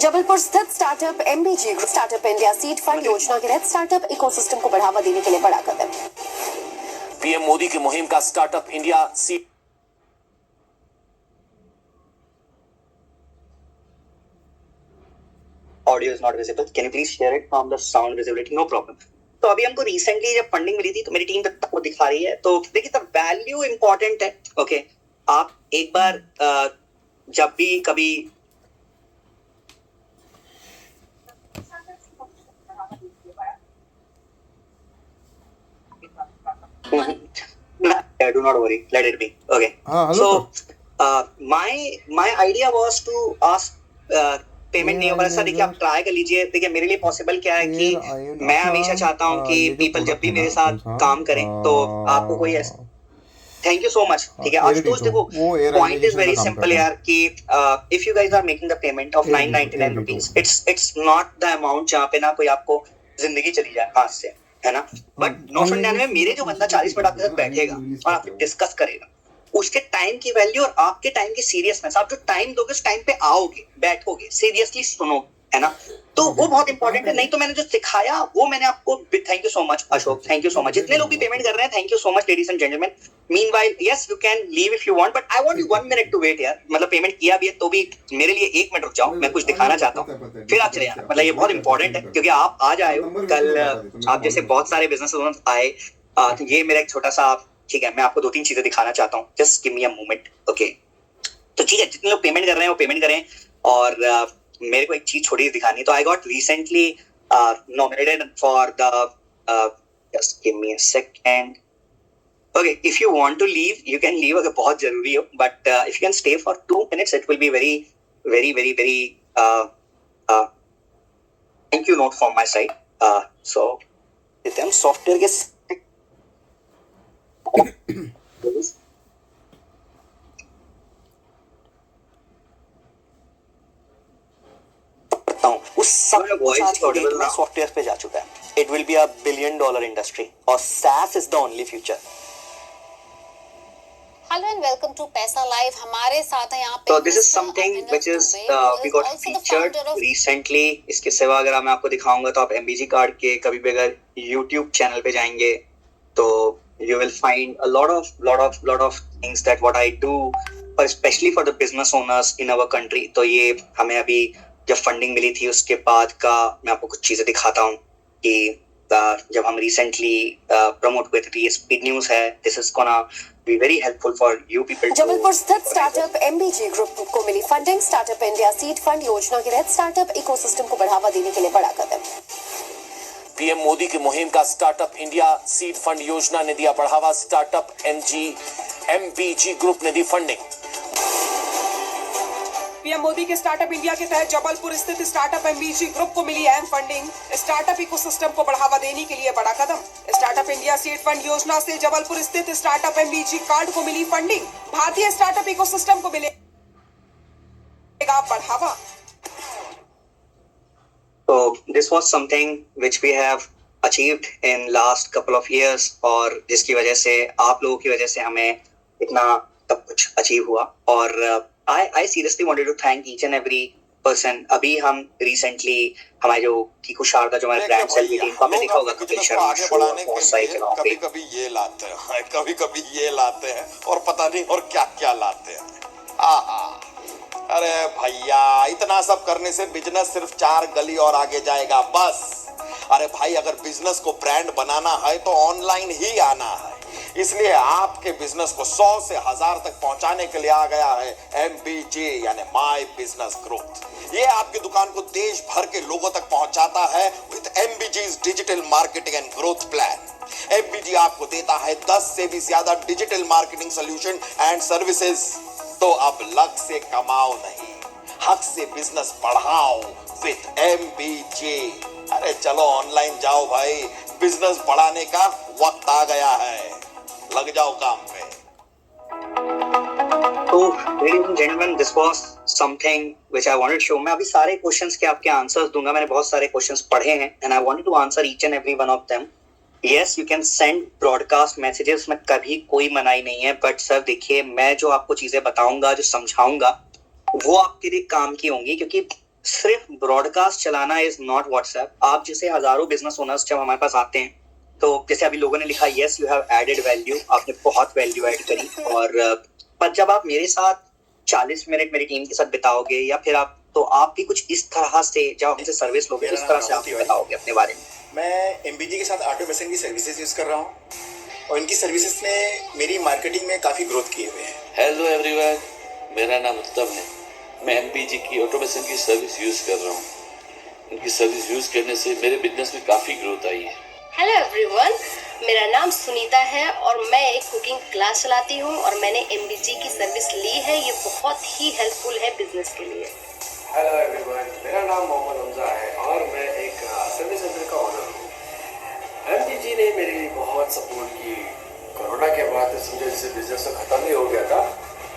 जबलपुर स्थित startup MBG group startup India seed fund योजना के तहत स्टार्टअप इकोसिस्टम को बढ़ावा देने के लिए बड़ा कदम. पीएम मोदी की मुहिम का startup India seed. Audio is not visible, can you please share it from the sound visibility? No problem. तो अभी हमको रिसेंटली जब फंडिंग मिली थी, तो मेरी टीम तक दिखा रही है. तो देखिए सर, वैल्यू इंपॉर्टेंट है. ओके, आप एक बार जब भी कभी do not worry, let it be. Okay. So my idea was to ask payment नहीं होगा. सर देखिए, आप ट्राई कर लीजिए. देखिए मेरे लिए पॉसिबल क्या है कि मैं हमेशा चाहता हूँ कि पीपल जब भी मेरे साथ काम करें तो आपको कोई ऐसा. Thank you so much. ठीक है आशुतोष, देखो पॉइंट इज वेरी सिंपल यार कि if you guys are making the payment off 999 rupees, it's not the amount जहाँ पे ना कोई आपको जिंदगी चली जाए हाथ से, है ना. बट 999 में मेरे जो बंदा 40 मिनट आपके साथ बैठेगा और आपसे डिस्कस करेगा, उसके टाइम की वैल्यू और आपके टाइम की सीरियसनेस, आप जो टाइम दोगे उस टाइम पे आओगे, बैठोगे, सीरियसली सुनो, है ना. तो वो बहुत इंपॉर्टेंट है. नहीं तो मैंने जो सिखाया वो मैंने आपको. Thank you so much Ashok, thank you so much. जितने लोग भी पेमेंट कर रहे हैं, thank you so much ladies and gentleman. Meanwhile yes, you can leave if you want, but I want you 1 minute to wait यार. मतलब payment किया भी है तो भी मेरे लिए 1 मिनट रुक जाओ, मैं कुछ दिखाना चाहता हूँ, फिर आप चले जाना. मतलब ये बहुत इंपॉर्टेंट है क्योंकि आप आज आए हो, कल आप जैसे बहुत सारे बिजनेस ओनर्स आए. तो ये मेरा एक छोटा सा, ठीक है, मैं आपको 2-3 चीजें दिखाना चाहता हूँ. Just give me a moment. Okay, तो ठीक है, जितने लोग पेमेंट कर रहे हैं वो पेमेंट करें. और मेरे को एक चीज छोटी दिखानी है. तो I got recently nominated for the just give me a second. Okay, if you want to leave you can leave, अगर बहुत जरूरी हो. But if you can stay for 2 minutes it will be very very very very thank you note from my side. So देते हैं software के उस समय voice software पे जा चुका है. It will be a $1 billion industry और SaaS is the only future. Hello and welcome to Paisa live. हमारे साथ है यहाँ पे. तो this is something which is we got featured recently. इसके सिवा अगर मैं आपको दिखाऊंगा तो आप MBG कार्ड के कभी भी अगर YouTube चैनल पे जाएंगे तो you will find a lot of things that what I do, but especially for the business owners in our country. तो ये हमें अभी जब फंडिंग मिली थी उसके बाद का मैं आपको कुछ चीजें दिखाता हूँ कि जब हम रिसेंटली प्रमोट हुए थे. तो ये स्पीड न्यूज है. This is gonna be very helpful for you people. Jabalpur स्थित स्टार्टअप एमबीजी ग्रुप को मिली funding. Startup India seed fund योजना के तहत स्टार्टअप इकोसिस्टम को बढ़ावा देने के लिए बड़ा कदम. पीएम मोदी की मुहिम का स्टार्टअप इंडिया सीड फंड योजना ने दिया बढ़ावा. स्टार्टअप एमबीजी ग्रुप ने दी फंडिंग. पीएम मोदी के स्टार्टअप इंडिया के तहत जबलपुर स्थित स्टार्टअप एमबीजी ग्रुप को मिली अहम फंडिंग. स्टार्टअप इकोसिस्टम को बढ़ावा देने के लिए बड़ा कदम. स्टार्टअप इंडिया सीड फंड योजना से जबलपुर स्थित स्टार्टअप एमबीजी कार्ड को मिली फंडिंग. भारतीय स्टार्टअप इकोसिस्टम को मिलेगा बढ़ावा. So this was something which we have achieved in last couple of years और जिसकी वजह से आप लोगों की वजह से हमें इतना सब कुछ अचीव हुआ और I seriously wanted to thank each and every person. अभी हम रिसेंटली हमारे जो कीकू शारदा जो हमारे ब्रांड सेल की टीम का आपने देखा होगा कपिल शर्मा आगे शो बढ़ाने बहुत के सारी लिए जगहों पे कभी कभी ये लाते हैं, कभी कभी ये लाते हैं और पता नहीं और क्या क्या लाते हैं। आहा, अरे भैया इतना सब करने से बिजनेस सिर्फ 4 गली और आगे जाएगा बस। अरे भाई अगर बिजनेस को ब्रांड बनाना है तो ऑनलाइन ही आना है, इसलिए आपके बिजनेस को 100 से 1000 तक पहुंचाने के लिए आ गया है MBG यानी माय बिजनेस ग्रोथ। ये आपकी दुकान को देश भर के लोगों तक पहुंचाता है with MBG's digital marketing and growth plan. MBG आपको देता है 10 से भी ज्यादा digital marketing solution and services. तो अब लक से कमाओ नहीं, हक से बिजनेस बढ़ाओ विद MBG। अरे चलो ऑनलाइन जाओ भाई, बिजनेस बढ़ाने का वक्त आ गया है, लग जाओ काम पे। तो ladies and gentlemen, this was something which I wanted to show. मैं अभी सारे क्वेश्चंस के आपके आंसर्स दूंगा, मैंने बहुत सारे क्वेश्चंस पढ़े हैं and I wanted to answer each and every one of them. Yes, you can send broadcast messages, में कभी कोई मनाही नहीं है, बट सर देखिए मैं जो आपको चीजें बताऊंगा, जो समझाऊंगा वो आपके लिए काम की होंगी, क्योंकि सिर्फ ब्रॉडकास्ट चलाना इज नॉट व्हाट्सएप। आप जैसे हजारों बिजनेस ओनर्स जब हमारे पास आते हैं तो जैसे अभी लोगों ने लिखा yes you have added value, आपने बहुत वैल्यू ऐड करी, और पर जब आप मेरे साथ 40 मिनट मेरी टीम के साथ बिताओगे या फिर आप तो आप भी कुछ इस तरह से जब हमसे सर्विस लोगे इस तरह से आप बताओगे अपने बारे में। मैं MBG के साथ ऑटोमेशन की सर्विसेज यूज़ कर रहा हूँ और इनकी सर्विसेज ने मेरी मार्केटिंग में काफ़ी ग्रोथ किए हुए हैं। हेलो एवरीवन, मेरा नाम उत्तम है। मैं MBG की ऑटोमेशन की सर्विस यूज़ कर रहा हूँ। इनकी सर्विस यूज़ करने से मेरे बिजनेस में काफ़ी ग्रोथ आई है। हेलो एवरीवन, मेरा नाम सुनीता है और मैं एक कुकिंग क्लास चलाती हूँ और मैंने MBG की सर्विस ली है। ये बहुत ही हेल्पफुल है बिजनेस के लिए। हेलो एवरीवन, मेरा नाम मोहम्मद हमजा है और मैं एक सर्विस सेंटर का ओनर हूँ। MBG ने मेरी बहुत सपोर्ट की। कोरोना के बाद तो समझो जैसे बिजनेस तो ख़त्म ही हो गया था,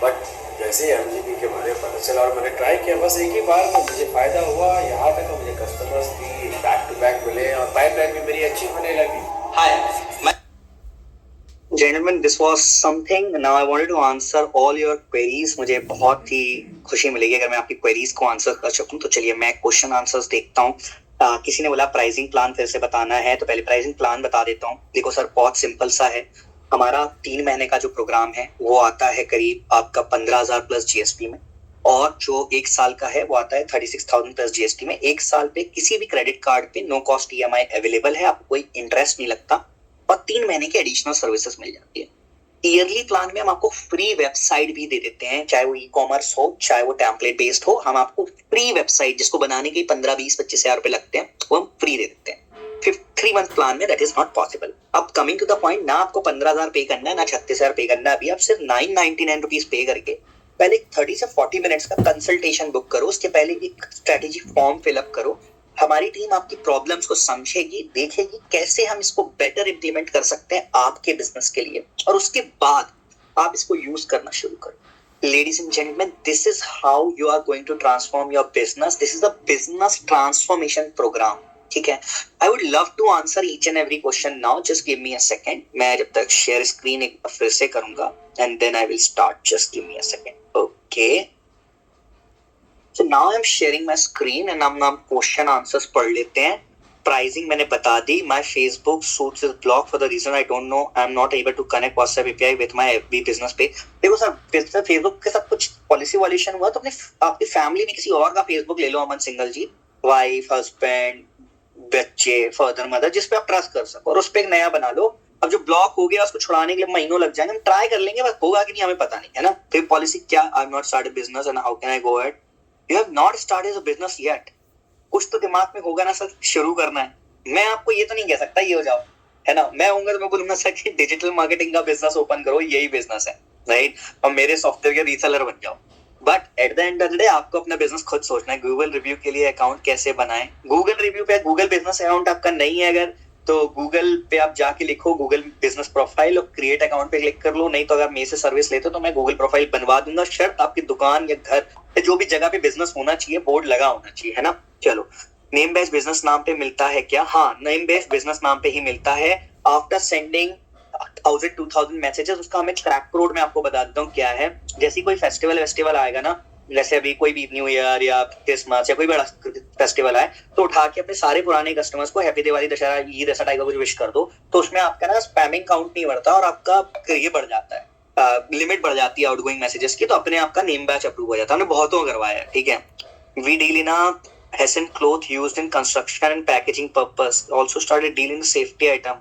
बट जैसे ही MBG के बारे में पता चला और मैंने ट्राई किया, बस एक ही बार में मुझे फ़ायदा हुआ। यहाँ तक मुझे कस्टमर्स भी बैक टू बैक मिले और पाइपलाइन भी मेरी अच्छी होने लगी। Hi, gentlemen, this was something. Now I wanted to answer all your queries. मुझे बहुत ही खुशी मिलेगी अगर मैं आपकी queries को आंसर कर सकूं। तो चलिए मैं क्वेश्चन आंसर्स देखता हूँ। किसी ने बोला प्राइसिंग प्लान फिर से बताना है, तो पहले प्राइसिंग प्लान बता देता हूँ। देखो सर बहुत सिंपल सा है। हमारा 3 महीने का जो प्रोग्राम है वो आता है करीब आपका 15,000 प्लस GST में, और जो 1 साल का है वो आता है 36,000 प्लस GST में। 1 साल पे किसी भी क्रेडिट कार्ड पे नो कॉस्ट EMI अवेलेबल है, आपको कोई इंटरेस्ट नहीं लगता, और 3 महीने की एडिशनल सर्विसेज मिल जाती है। ईयरली प्लान में हम आपको फ्री वेबसाइट भी दे देते हैं, चाहे वो ई-कॉमर्स हो चाहे वो टेम्पलेट बेस्ड हो। हम आपको फ्री वेबसाइट जिसको बनाने के 15, 20, 25 हजार रुपए लगते हैं वो हम फ्री दे देते हैं। 3 मंथ प्लान में दैट इज नॉट पॉसिबल। अब कमिंग टू द पॉइंट, ना आपको 15,000 पे करना है ना 36,000 पे करना है, अभी आप सिर्फ 999 रुपीज पे करके पहले 30 से 40 मिनट्स का कंसल्टेशन बुक करो। उसके पहले एक स्ट्रेटेजी फॉर्म फिलअप करो। हमारी टीम आपकी प्रॉब्लम्स को समझेगी, देखेगी कैसे हम इसको बेटर इंप्लीमेंट कर सकते हैं आपके बिजनेस के लिए, और उसके बाद आप इसको यूज करना शुरू करो। Ladies and gentlemen, this is how you are going to transform your business. This is a business transformation program. ठीक है, I would love to answer each and every question now. Just give me a second. मैं जब तक share screen एक बार फिर से करूंगा and then I will start. Just give me a second. Okay. So now I'm sharing my screen and हम question answers पढ़ लेते हैं। प्राइसिंग मैंने बता दी। My Facebook suits is blocked for the reason I don't know. I'm not able to connect WhatsApp API with my FB business page. देखो sir Facebook के साथ कुछ पॉलिसी वॉल्यूशन हुआ तो अपने आपकी फैमिली में किसी और का फेसबुक ले लो, अमन सिंगल जी, वाइफ, हस्बैंड, बच्चे, फादर, मदर, जिस पे आप ट्रस्ट कर सको, और उस पे एक नया बना लो। अब जो ब्लॉक हो गया उसको छुड़ाने के लिए महीनों लग जाएंगे, हम ट्राई कर लेंगे, बस होगा कि नहीं हमें पता नहीं है ना। फिर पॉलिसी क्या, I have not started business and how can I go ahead. You have not started a business yet. कुछ तो दिमाग में होगा ना सर, शुरू करना है। मैं आपको ये तो नहीं कह सकता ये हो जाओ, है ना। मैं होऊंगा तो मैं बोलूंगा सर कि डिजिटल मार्केटिंग का बिजनेस ओपन करो, यही बिजनेस है, राइट, और मेरे सॉफ्टवेयर के रीसेलर बन जाओ। But at the end of the day आपको अपना बिजनेस खुद सोचना है। गूगल रिव्यू के लिए अकाउंट कैसे बनाएं। गूगल रिव्यू पे गूगल बिजनेस अकाउंट आपका नहीं है अगर, तो गूगल पे आप जाके लिखो गूगल बिजनेस प्रोफाइल और क्रिएट अकाउंट पे क्लिक कर लो। नहीं तो अगर मेरे से सर्विस लेते हो तो मैं गूगल प्रोफाइल बनवा दूंगा। शर्त आपकी दुकान या घर या जो भी जगह पे बिजनेस होना चाहिए, बोर्ड लगा होना चाहिए, है ना। चलो नेम बेस्ड बिजनेस नाम पे मिलता है क्या? हाँ, नेम बेस्ड बिजनेस नाम पे ही मिलता है। आफ्टर सेंडिंग 1000-2000 मैसेजेस, उसका हमें क्रैक कोड मैं आपको बता देता हूँ क्या है। जैसे कोई फेस्टिवल आएगा ना, जैसे अभी कोई भी न्यू ईयर या क्रिसमस या कोई बड़ा फेस्टिवल आए, तो उठा के अपने सारे पुराने कस्टमर्स को हैप्पी दिवाली, दशहरा, ईद, ऐसा टाइप का कुछ विश कर दो, तो उसमें आपका ना स्पैमिंग काउंट नहीं बढ़ता और आपका ये बढ़ जाता है, लिमिट बढ़ जाती है आउटगोइंग मैसेजेस की, तो अपने आपका नेम बैच अप्रूव हो जाता है। हमने बहुतों करवाया है, ठीक है। We deal in Hessen cloth used in construction and packaging purpose. Also started dealing safety item.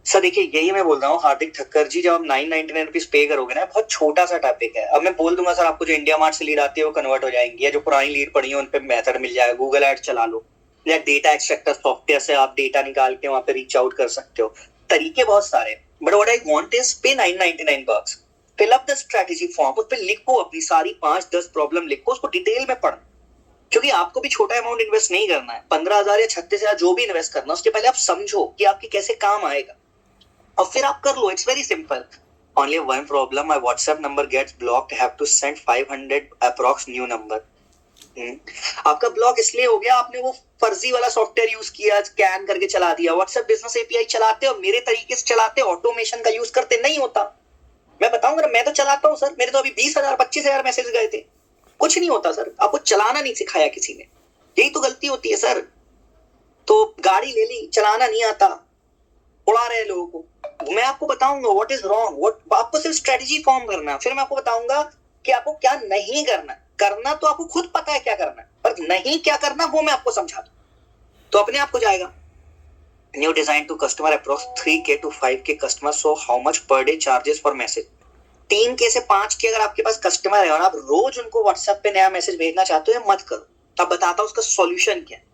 Sir देखिए, यही मैं बोल रहा हूँ हार्दिक ठक्कर जी, जब आप 999 रुपीज पे करोगे ना, बहुत छोटा सा टॉपिक है। अब मैं बोल दूंगा सर आपको जो इंडिया मार्ट से लीड आती है वो कन्वर्ट हो जाएंगी, या जो पुरानी लीड पड़ी है उन पे मेथड मिल जाएगा, गूगल एड चला लो, या डेटा एक्सट्रैक्टर सॉफ्टवेयर से आप डेटा निकाल के वहां पे रीच आउट कर सकते हो। तरीके बहुत सारे, but what I want is pay 999 bucks, fill up the strategy form, उस पे लिखो अपनी सारी 5-10 प्रॉब्लम लिखो, उसको डिटेल में पढ़ो, क्योंकि आपको भी छोटा अमाउंट इन्वेस्ट नहीं करना है। 15,000 या 36,000 जो भी इन्वेस्ट करना, उसके पहले आप समझो कि आपके कैसे काम आएगा और फिर आप कर लो। It's very simple. Only one problem, my WhatsApp number gets blocked, have to send 500 approx new number. आपका ब्लॉक इसलिए हो गया, आपने वो फर्जी वाला सॉफ्टवेयर यूज किया, स्कैन करके चला दिया। व्हाट्सएप बिजनेस एपीआई चलाते और मेरे तरीके से चलाते, ऑटोमेशन का यूज करते, नहीं होता। मैं बताऊंगा, मैं तो चलाता हूँ सर, मेरे तो अभी 20,000 25,000 मैसेज गए थे। कुछ नहीं होता सर, आपको चलाना नहीं सिखाया किसी ने, यही तो गलती होती है सर। तो गाड़ी ले ली, चलाना नहीं आता, उड़ा रहे लोगों को। मैं आपको बताऊंगा व्हाट इज रॉन्ग, आपको सिर्फ स्ट्रेटेजी फॉर्म करना है, फिर मैं आपको बताऊंगा कि आपको क्या नहीं करना। करना तो आपको खुद पता है क्या करना है, पर नहीं क्या करना वो मैं आपको समझा दूं, तो अपने आप को जाएगा। New design to customer approx 3K to 5K customer, so how much per day charges for message? 3K से 5K अगर आपके पास कस्टमर है और आप रोज उनको व्हाट्सएप पे नया मैसेज भेजना चाहते हो, मत करो। अब बताता हूँ उसका सॉल्यूशन क्या है,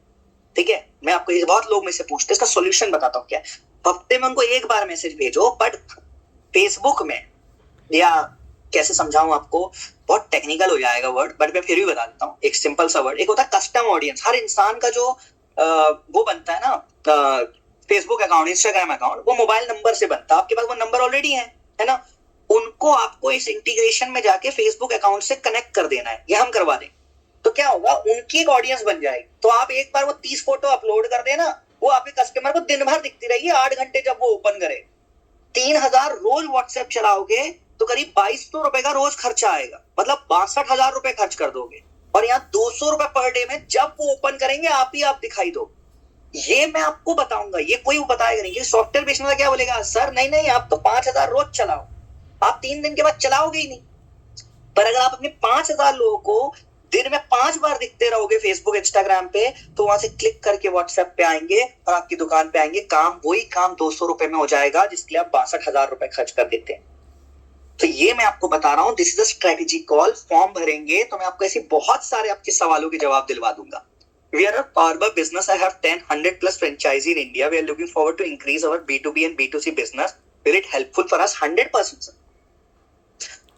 ठीक है। मैं आपको, ये बहुत लोग मुझसे पूछते हैं, इसका सॉल्यूशन बताता हूँ क्या है। हफ्ते में उनको एक बार मैसेज भेजो, बट फेसबुक में, या कैसे समझाऊं आपको, बहुत टेक्निकल हो जाएगा वर्ड, बट मैं फिर भी बता देता हूँ। एक सिंपल सा वर्ड, एक होता है कस्टम ऑडियंस। हर इंसान का जो वो बनता है ना, फेसबुक अकाउंट, इंस्टाग्राम अकाउंट, वो मोबाइल नंबर से बनता है। आपके पास वो नंबर ऑलरेडी है ना, उनको आपको इस इंटीग्रेशन में जाके फेसबुक अकाउंट से कनेक्ट कर देना है, ये हम करवा दें। तो क्या होगा, उनकी एक ऑडियंस बन जाएगी। तो आप एक बार वो 30 फोटो अपलोड कर देना, वो आपके कस्टमर को दिन भर दिखती रहेगी, 8 घंटे जब वो ओपन करे। 3,000 रोज व्हाट्सएप चलाओगे तो करीब 2,200 रुपए का रोज खर्चा आएगा, मतलब 62,000 रुपए खर्च कर दोगे। और यहाँ 200 रुपए पर डे में जब वो ओपन करेंगे आप ही आप दिखाई दो। ये मैं आपको बताऊंगा, ये कोई बताएगा नहीं। सॉफ्टवेयर बेचने वाला क्या बोलेगा, सर नहीं आप तो 5,000 रोज चलाओ, आप 3 दिन के बाद चलाओगे ही नहीं। पर अगर आप अपने 5,000 लोगों को दिन में 5 बार दिखते रहोगे फेसबुक, इंस्टाग्राम पे, तो वहां से क्लिक करके व्हाट्सएप पे आएंगे और आपकी दुकान पे आएंगे। काम, वही काम 200 रुपए में हो जाएगा, जिसके लिए आप 62,000 रुपए खर्च कर देते हैं। तो ये मैं आपको बता रहा हूँ, this is a strategy call. Form भरेंगे तो मैं आपको ऐसे बहुत सारे आपके सवालों के जवाब दिलवा दूंगा। We are a power business. I have 100 plus franchisee in India. We are looking forward to increase our B2B and B2C business. Will it helpful for us? 100%.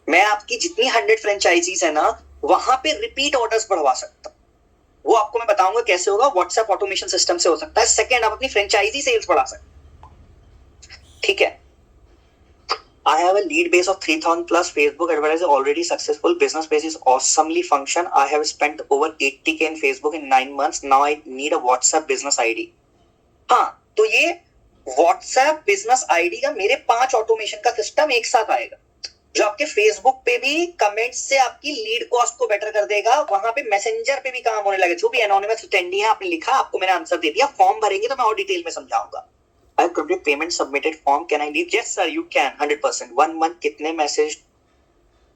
मैं आपकी जितनी 100 फ्रेंचाइजीज है ना, वहां पे रिपीट ऑर्डर्स बढ़वा सकता हूँ। वो आपको मैं बताऊंगा कैसे होगा। व्हाट्सएप ऑटोमेशन सिस्टम से हो सकता है। सेकंड, आप अपनी फ्रेंचाइजी सेल्स बढ़ा सकते, ठीक है। I have a lead base of 3,000 plus. Facebook advertising already successful. Business base is awesomely function. I have spent over 80K in Facebook in 9 months. Now I need a WhatsApp business ID. हाँ, तो ये WhatsApp business ID का मेरे 5 automation का system एक साथ आएगा, जो आपके Facebook पे भी कमेंट से आपकी लीड कॉस्ट को बेटर कर देगा। वहां पे मैसेंजर पे भी काम होने लगे। जो भी एनोनिमस अटेंडी है, आपने लिखा, आपको मैंने आंसर दे दिया। फॉर्म भरेंगे तो मैं और डिटेल में समझाऊंगा। I have complete payment submitted form. Can I leave? Yes sir, you can. 100%. 1 month कितने मैसेज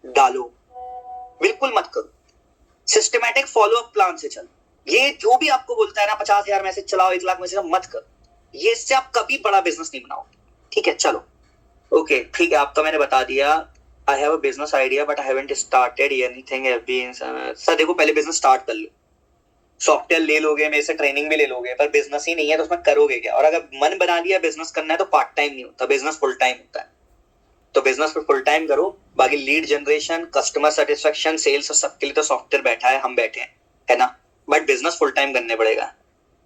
डालो, बिल्कुल मत करो। सिस्टमैटिक फॉलो अप प्लान से चलो। ये जो भी आपको बोलता है ना 50,000 मैसेज चलाओ, 1 लाख मैसेज, मत करो। ये इससे आप कभी बड़ा बिजनेस नहीं बनाओगे, ठीक है। चलो ओके, ठीक है, आपका मैंने बता दिया। I have a business idea but I haven't started anything. Sir देखो, पहले बिजनेस स्टार्ट कर लो। सॉफ्टवेयर ले लोगे, मेरे से ट्रेनिंग भी ले लोगे, पर बिजनेस ही नहीं है तो उसमें करोगे क्या? और अगर मन बना लिया बिजनेस करना है तो पार्ट टाइम नहीं होता, बिजनेस फुल टाइम होता है। तो बिजनेस पे फुल टाइम करो। बाकी lead generation, customer satisfaction, sales, सबके लिए तो सॉफ्टवेयर बैठा है, हम बैठे हैं, है ना। बट बिजनेस फुल टाइम करने पड़ेगा।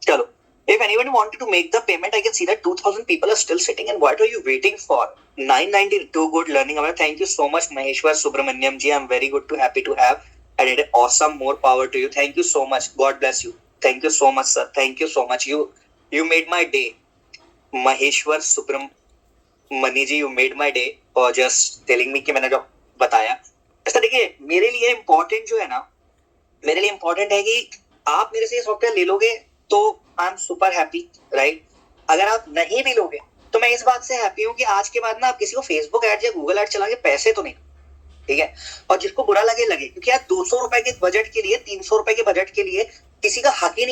चलो, if anyone wanted to make the payment, I can see that 2,000 people are still sitting, and what are you waiting for? 992 good learning. Thank you so much, Maheshwar Subramaniam ji. I'm very good to happy to have added awesome, more power to you. Thank you so much. God bless you. Thank you so much sir, thank you so much, you made my day. Maheshwar Subramanya ji, you made my day और just telling me कि मैंने जो बताया। ऐसा देखिए, मेरे लिए important जो है ना, मेरे लिए इम्पोर्टेंट है कि आप मेरे से ये सॉफ्टवेयर ले लोगे तो I am super happy, right. अगर आप नहीं भी लोगे तो मैं इस बात से हैप्पी हूँ कि आज के बाद ना आप किसी को फेसबुक ऐड या गूगल ऐड चला के पैसे तो नहीं, ठीक है। और जिसको बुरा लगे लगे, क्योंकि यार 200 रुपए के बजट के लिए, 300 रुपए के बजट के लिए किसी का हक ही नहीं